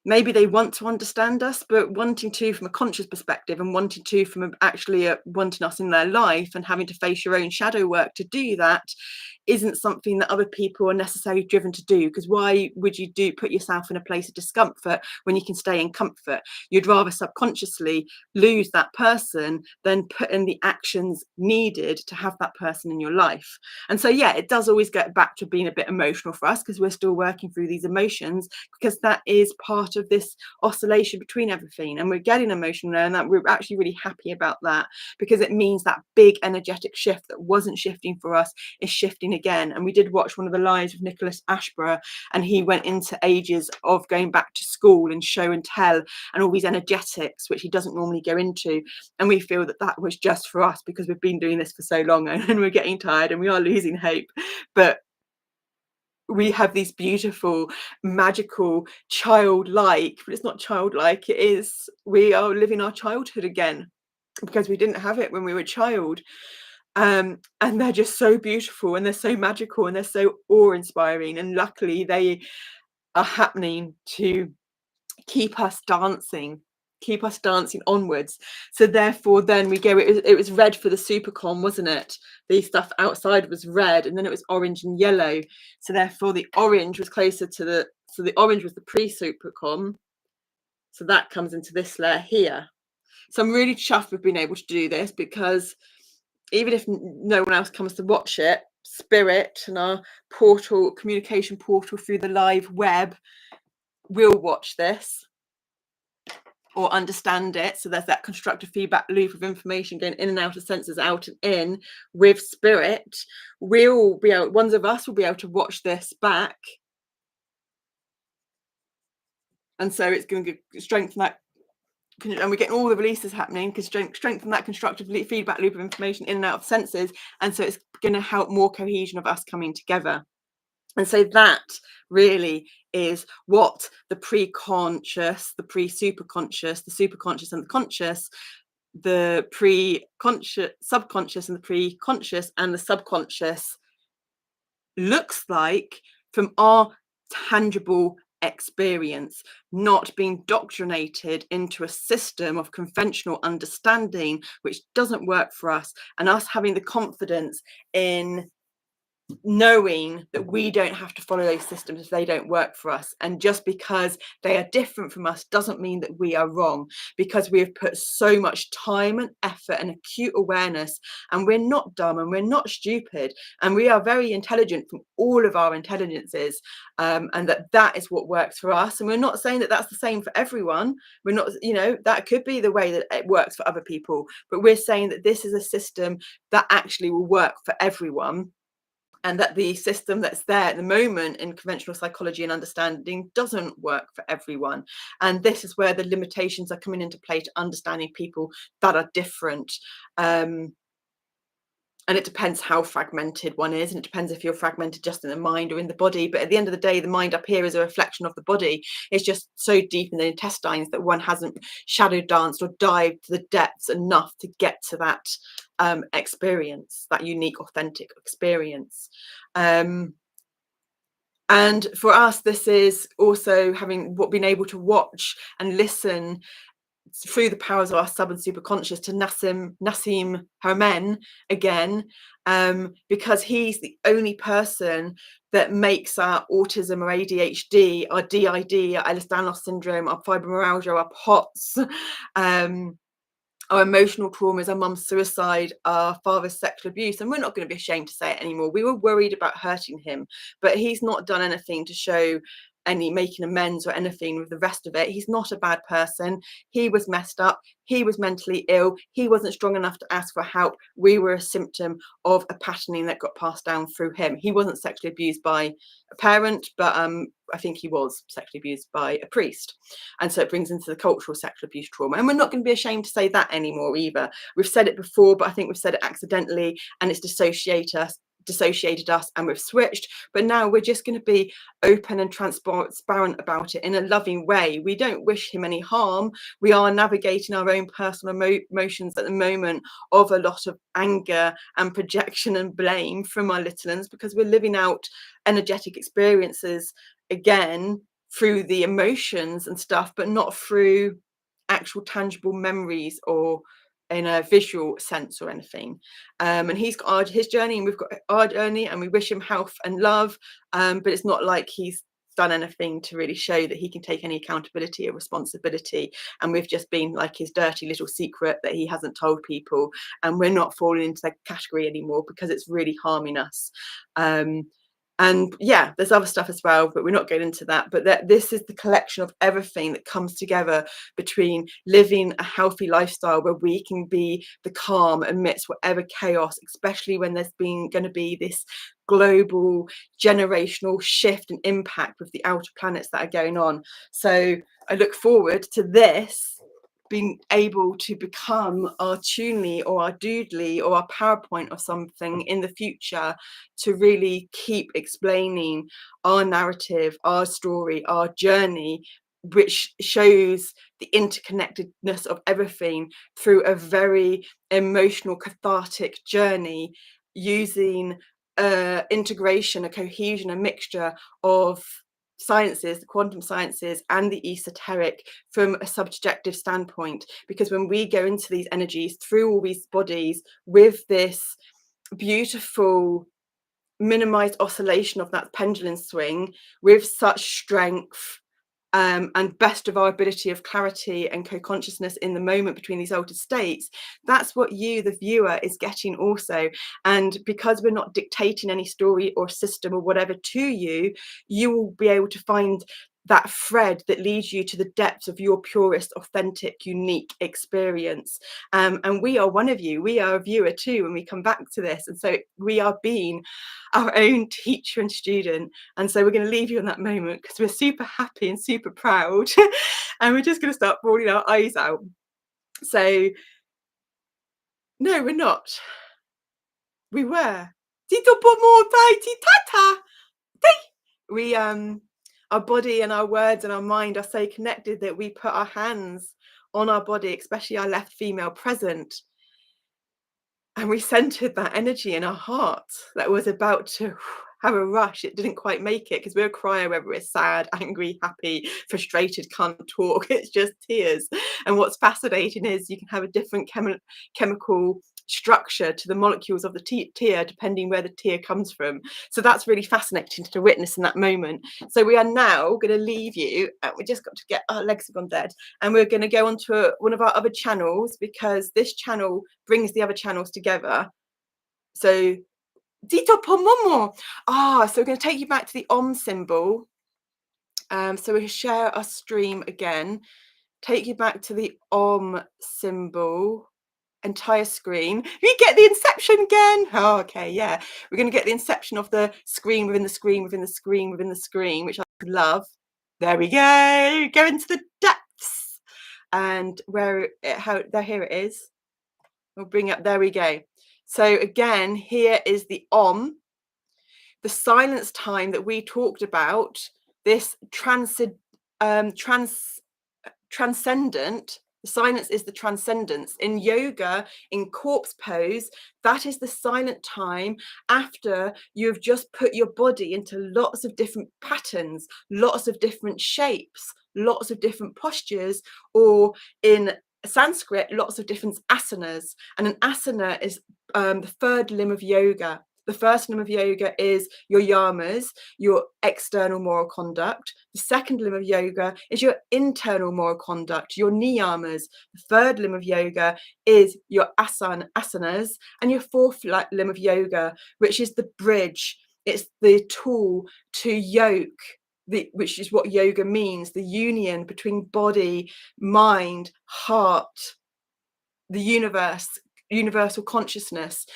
maybe they want to understand us, but wanting to from a conscious perspective and wanting to from actually wanting us in their life and having to face your own shadow work to do that isn't something that other people are necessarily driven to do. Because why would you put yourself in a place of discomfort when you can stay in comfort? You'd rather subconsciously lose that person than put in the actions needed to have that person in your life. And so yeah, it does always get back to being a bit emotional for us, because we're still working through these emotions, because that is part of this oscillation between everything, and we're getting emotional now, and that we're actually really happy about that, because it means that big energetic shift that wasn't shifting for us is shifting again. And we did watch one of the lives with Nicholas Ashborough, and he went into ages of going back to school and show and tell and all these energetics, which he doesn't normally go into. And we feel that that was just for us because we've been doing this for so long and we're getting tired and we are losing hope. But we have these beautiful, magical, childlike, but it's not childlike, it is, we are living our childhood again, because we didn't have it when we were a child. And they're just so beautiful, and they're so magical, and they're so awe-inspiring, and luckily they are happening to keep us dancing onwards. So therefore then we go, it was red for the SuperCon, wasn't it? The stuff outside was red, and then it was orange and yellow. So therefore the orange was closer to the, so the orange was the pre-SuperCon. So that comes into this layer here. So I'm really chuffed with being able to do this, because even if no one else comes to watch it, Spirit and our portal, communication portal through the live web, will watch this or understand it. So there's that constructive feedback loop of information going in and out of senses, out and in with Spirit. We'll be able, ones of us will be able to watch this back, and so it's going to strengthen that, and we're getting all the releases happening because strengthen that constructive feedback loop of information in and out of senses. And so it's going to help more cohesion of us coming together. And so that really is what the pre-conscious, the pre-superconscious, the superconscious and the conscious, the pre-conscious, subconscious and the pre-conscious and the subconscious looks like from our tangible experience, not being doctrinated into a system of conventional understanding which doesn't work for us, and us having the confidence in knowing that we don't have to follow those systems if they don't work for us. And just because they are different from us doesn't mean that we are wrong, because we have put so much time and effort and acute awareness, and we're not dumb and we're not stupid, and we are very intelligent from all of our intelligences, and that is what works for us. And we're not saying that that's the same for everyone. We're not, you know, that could be the way that it works for other people, but we're saying that this is a system that actually will work for everyone, and that the system that's there at the moment in conventional psychology and understanding doesn't work for everyone. And this is where the limitations are coming into play to understanding people that are different. And it depends how fragmented one is, and it depends if you're fragmented just in the mind or in the body. But at the end of the day, the mind up here is a reflection of the body. It's just so deep in the intestines that one hasn't shadow danced or dived to the depths enough to get to that experience, that unique, authentic experience. And for us, this is also having been able to watch and listen through the powers of our sub and superconscious to Nassim Haramein again, because he's the only person that makes our autism or ADHD, our DID, our Ehlers-Danlos syndrome, our fibromyalgia, our POTS, our emotional traumas, our mum's suicide, our father's sexual abuse, and we're not going to be ashamed to say it anymore. We were worried about hurting him, but he's not done anything to show any making amends or anything with the rest of it. He's not a bad person. He was messed up. He was mentally ill. He wasn't strong enough to ask for help. We were a symptom of a patterning that got passed down through him. He wasn't sexually abused by a parent, but I think he was sexually abused by a priest. And so it brings into the cultural sexual abuse trauma. And we're not going to be ashamed to say that anymore either. We've said it before, but I think we've said it accidentally, and it's dissociated us, and we've switched. But now we're just going to be open and transparent about it in a loving way. We don't wish him any harm. We are navigating our own personal emotions at the moment of a lot of anger and projection and blame from our little ones, because we're living out energetic experiences again through the emotions and stuff, but not through actual tangible memories or in a visual sense or anything. And he's got his journey, and we've got our journey, and we wish him health and love, but it's not like he's done anything to really show that he can take any accountability or responsibility, and we've just been like his dirty little secret that he hasn't told people, and we're not falling into that category anymore because it's really harming us. And yeah, there's other stuff as well, but we're not getting into that. But this is the collection of everything that comes together between living a healthy lifestyle where we can be the calm amidst whatever chaos, especially when there's going to be this global generational shift and impact with the outer planets that are going on. So I look forward to this being able to become our Tunely or our Doodly or our PowerPoint or something in the future, to really keep explaining our narrative, our story, our journey, which shows the interconnectedness of everything through a very emotional, cathartic journey, using integration, a cohesion, a mixture of sciences, the quantum sciences and the esoteric from a subjective standpoint. Because when we go into these energies through all these bodies with this beautiful minimized oscillation of that pendulum swing with such strength, and best of our ability of clarity and co-consciousness in the moment between these altered states, that's what you, the viewer, is getting also. And because we're not dictating any story or system or whatever to you, you will be able to find that thread that leads you to the depths of your purest, authentic, unique experience. And we are one of you. We are a viewer too when we come back to this. And so we are being our own teacher and student. And so we're going to leave you in that moment because we're super happy and super proud. And we're just going to start bawling our eyes out. So no, we're not. We were. We our body and our words and our mind are so connected that we put our hands on our body, especially our left female present, and we centered that energy in our heart that was about to have a rush. It didn't quite make it because we're a crier, whether we're sad, angry, happy, frustrated, can't talk. It's just tears. And what's fascinating is you can have a different chemical structure to the molecules of the tear depending where the tear comes from. So that's really fascinating to witness in that moment. So we are now going to leave you, we just got to get, our legs have gone dead, and we're going to go on to one of our other channels, because this channel brings the other channels together. So Dito Pomomo. So we're going to take you back to the Om symbol. So we'll share our stream again, take you back to the Om symbol, entire screen. We get the inception again. Oh, okay, yeah. We're going to get the inception of the screen within the screen within the screen within the screen, which I love. There we go. Go into the depths. And where it, here it is. We'll bring up, there we go. So again, here is the Om, the silence time that we talked about, this transcendent, The silence is the transcendence. In yoga, in corpse pose, that is the silent time after you've just put your body into lots of different patterns, lots of different shapes, lots of different postures, or in Sanskrit, lots of different asanas. And an asana is the third limb of yoga. The first limb of yoga is your yamas, your external moral conduct. The second limb of yoga is your internal moral conduct, your niyamas. The third limb of yoga is your asanas. And your fourth limb of yoga, which is the bridge. It's the tool to yoke, which is what yoga means, the union between body, mind, heart, the universal consciousness,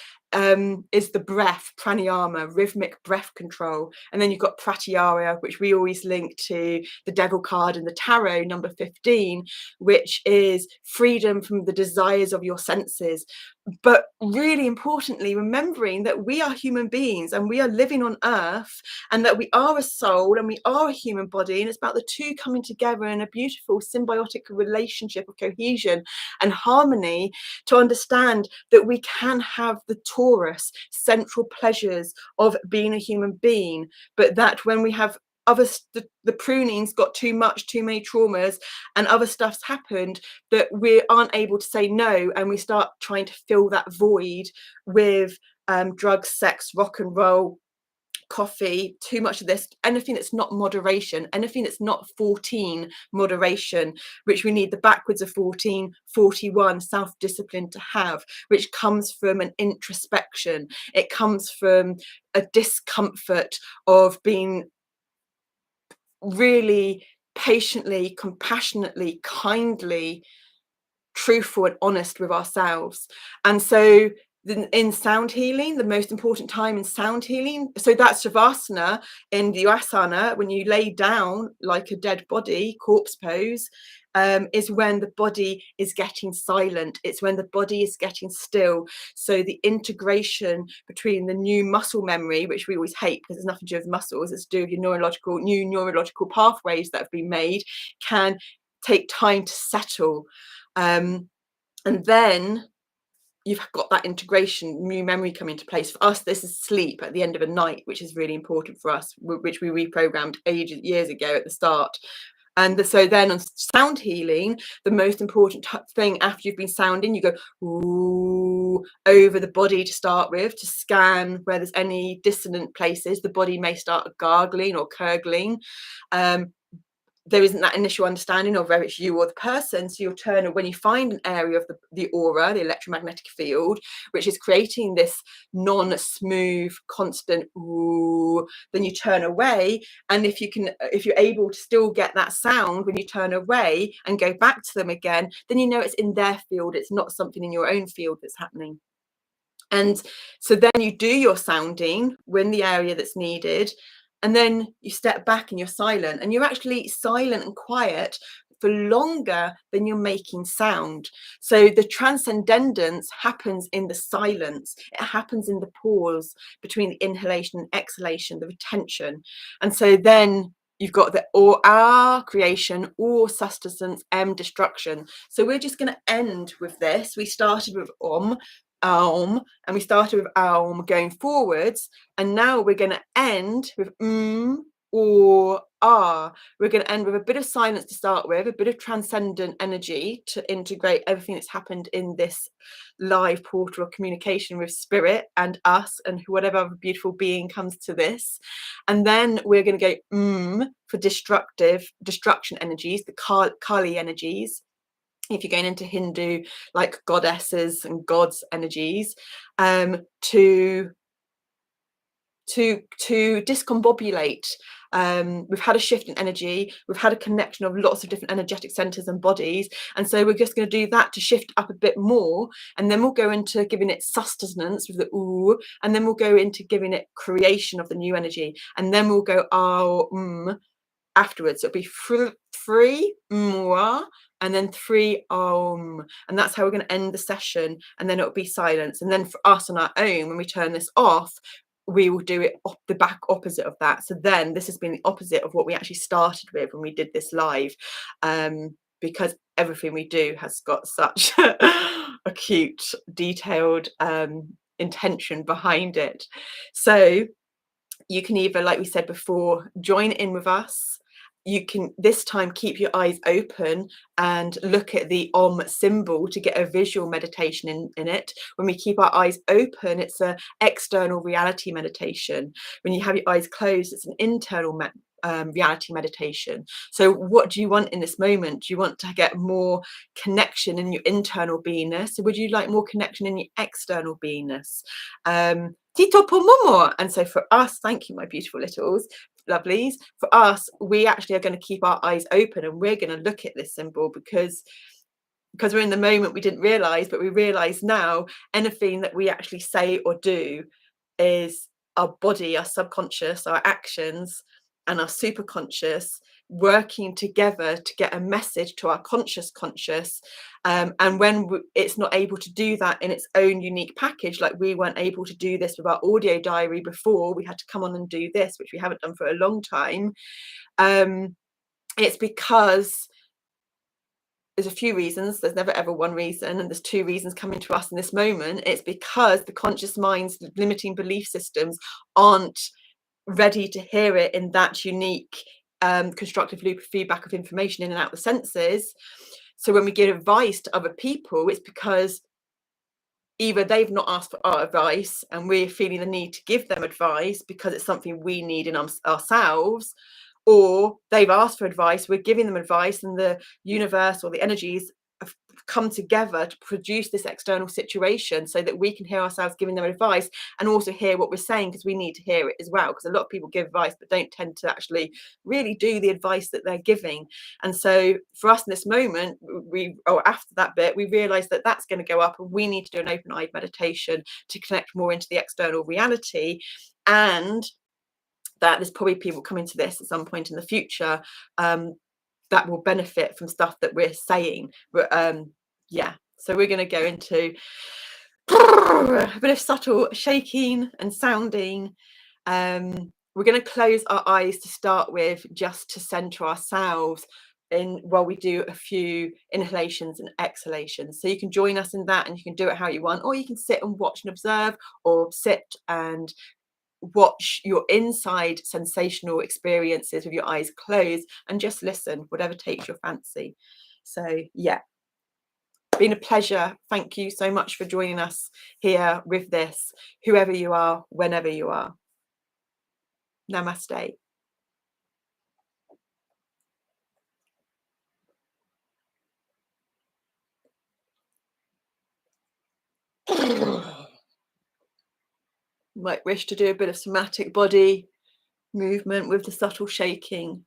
is the breath, pranayama, rhythmic breath control. And then you've got pratyahara, which we always link to the devil card in the tarot, number 15, which is freedom from the desires of your senses. But really importantly, remembering that we are human beings and we are living on earth, and that we are a soul and we are a human body, and it's about the two coming together in a beautiful symbiotic relationship of cohesion and harmony, to understand that we can have the Taurus central pleasures of being a human being, but that when we have the pruning's got too much, too many traumas and other stuff's happened, that we aren't able to say no, and we start trying to fill that void with drugs, sex, rock and roll, coffee, too much of this, anything that's not moderation, anything that's not 14 moderation, which we need the backwards of 14, 41 self-discipline to have, which comes from an introspection. It comes from a discomfort of being really patiently, compassionately, kindly, truthful and honest with ourselves. And so in sound healing, the most important time in sound healing, so that's Shavasana in the asana, when you lay down like a dead body, corpse pose, is when the body is getting silent. It's when the body is getting still. So the integration between the new muscle memory, which we always hate because it's nothing to do with muscles, it's to do with your new neurological pathways that have been made, can take time to settle. And then you've got that integration, new memory coming into place. For us, this is sleep at the end of a night, which is really important for us, which we reprogrammed years ago at the start. And so then on sound healing, the most important thing after you've been sounding, you go ooh, over the body to start with, to scan where there's any dissonant places. The body may start gargling or gurgling. There isn't that initial understanding of whether it's you or the person. So you'll turn, when you find an area of the aura, the electromagnetic field, which is creating this non-smooth, constant ooh, then you turn away. And if you're able to still get that sound when you turn away and go back to them again, then you know it's in their field. It's not something in your own field that's happening. And so then you do your sounding in the area that's needed. And then you step back and you're silent, and you're actually silent and quiet for longer than you're making sound. So the transcendence happens in the silence. It happens in the pause between the inhalation and exhalation, the retention. And so then you've got the or ah creation, or sustenance, destruction. So we're just going to end with this. We started with Aum, and we started with Aum going forwards, and now we're going to end with or ah. We're going to end with a bit of silence to start with, a bit of transcendent energy to integrate everything that's happened in this live portal of communication with spirit and us and whatever other beautiful being comes to this. And then we're going to go for destruction energies, the Kali energies. If you're going into Hindu, like goddesses and gods energies, to discombobulate. We've had a shift in energy. We've had a connection of lots of different energetic centers and bodies. And so we're just going to do that to shift up a bit more. And then we'll go into giving it sustenance with the ooh. And then we'll go into giving it creation of the new energy. And then we'll go afterwards. It'll be three mwah, and then 3 Aum, and that's how we're going to end the session. And then it'll be silence. And then for us on our own, when we turn this off, we will do it the back opposite of that. So then this has been the opposite of what we actually started with when we did this live. because everything we do has got such acute, detailed intention behind it. So you can either, like we said before, join in with us. You can this time keep your eyes open and look at the Om symbol to get a visual meditation in it. When we keep our eyes open, it's an external reality meditation. When you have your eyes closed, it's an internal reality meditation. So what do you want in this moment? Do you want to get more connection in your internal beingness, or would you like more connection in your external beingness? Tito por momo. And so for us, thank you, my beautiful littles, lovelies. For us, we actually are going to keep our eyes open and we're going to look at this symbol because we're in the moment, we didn't realize, but we realize now anything that we actually say or do is our body, our subconscious, our actions, and our superconscious working together to get a message to our conscious. And when it's not able to do that in its own unique package, like we weren't able to do this with our audio diary before, we had to come on and do this, which we haven't done for a long time. It's because there's a few reasons. There's never ever one reason, and there's two reasons coming to us in this moment. It's because the conscious mind's limiting belief systems aren't ready to hear it in that unique constructive loop of feedback of information in and out the senses. So when we give advice to other people, it's because either they've not asked for our advice and we're feeling the need to give them advice because it's something we need in ourselves, or they've asked for advice, we're giving them advice, and the universe or the energies have come together to produce this external situation so that we can hear ourselves giving them advice and also hear what we're saying, because we need to hear it as well, because a lot of people give advice but don't tend to actually really do the advice that they're giving. And so for us in this moment, after that bit, we realize that that's going to go up and we need to do an open-eyed meditation to connect more into the external reality, and that there's probably people coming to this at some point in the future that will benefit from stuff that we're saying. But yeah, so we're going to go into a bit of subtle shaking and sounding. We're going to close our eyes to start with, just to center ourselves in while we do a few inhalations and exhalations. So you can join us in that, and you can do it how you want, or you can sit and watch and observe, or sit and watch your inside sensational experiences with your eyes closed and just listen, whatever takes your fancy. So yeah, been a pleasure. Thank you so much for joining us here with this, whoever you are, whenever you are. Namaste. Might wish to do a bit of somatic body movement with the subtle shaking.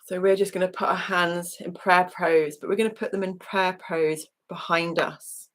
So we're just going to put our hands in prayer pose, but we're going to put them in prayer pose behind us.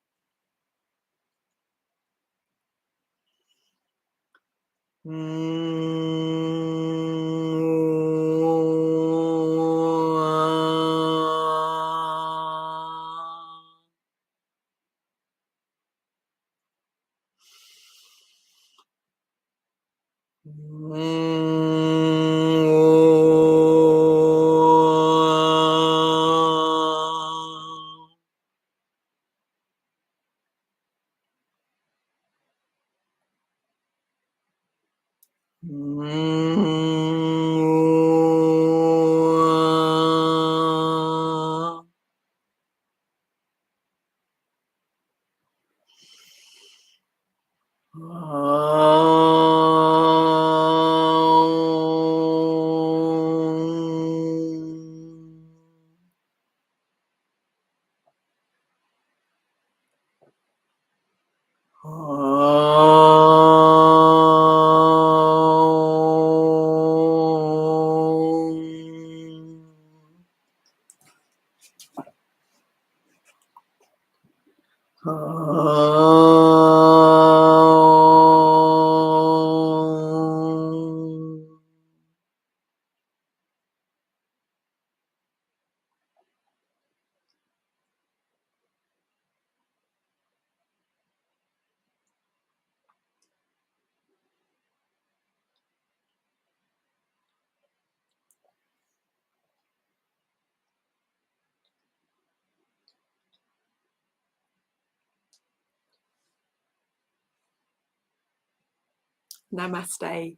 Namaste.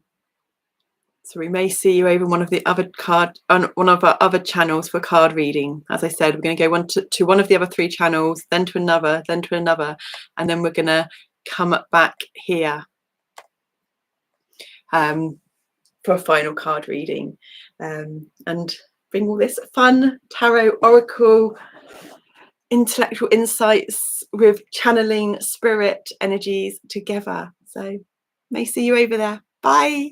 So we may see you over one of our other channels for card reading. As I said, we're going to go to one of the other 3 channels, then to another, and then we're going to come back here for a final card reading, and bring all this fun tarot, oracle, intellectual insights with channeling spirit energies together. So may see you over there. Bye.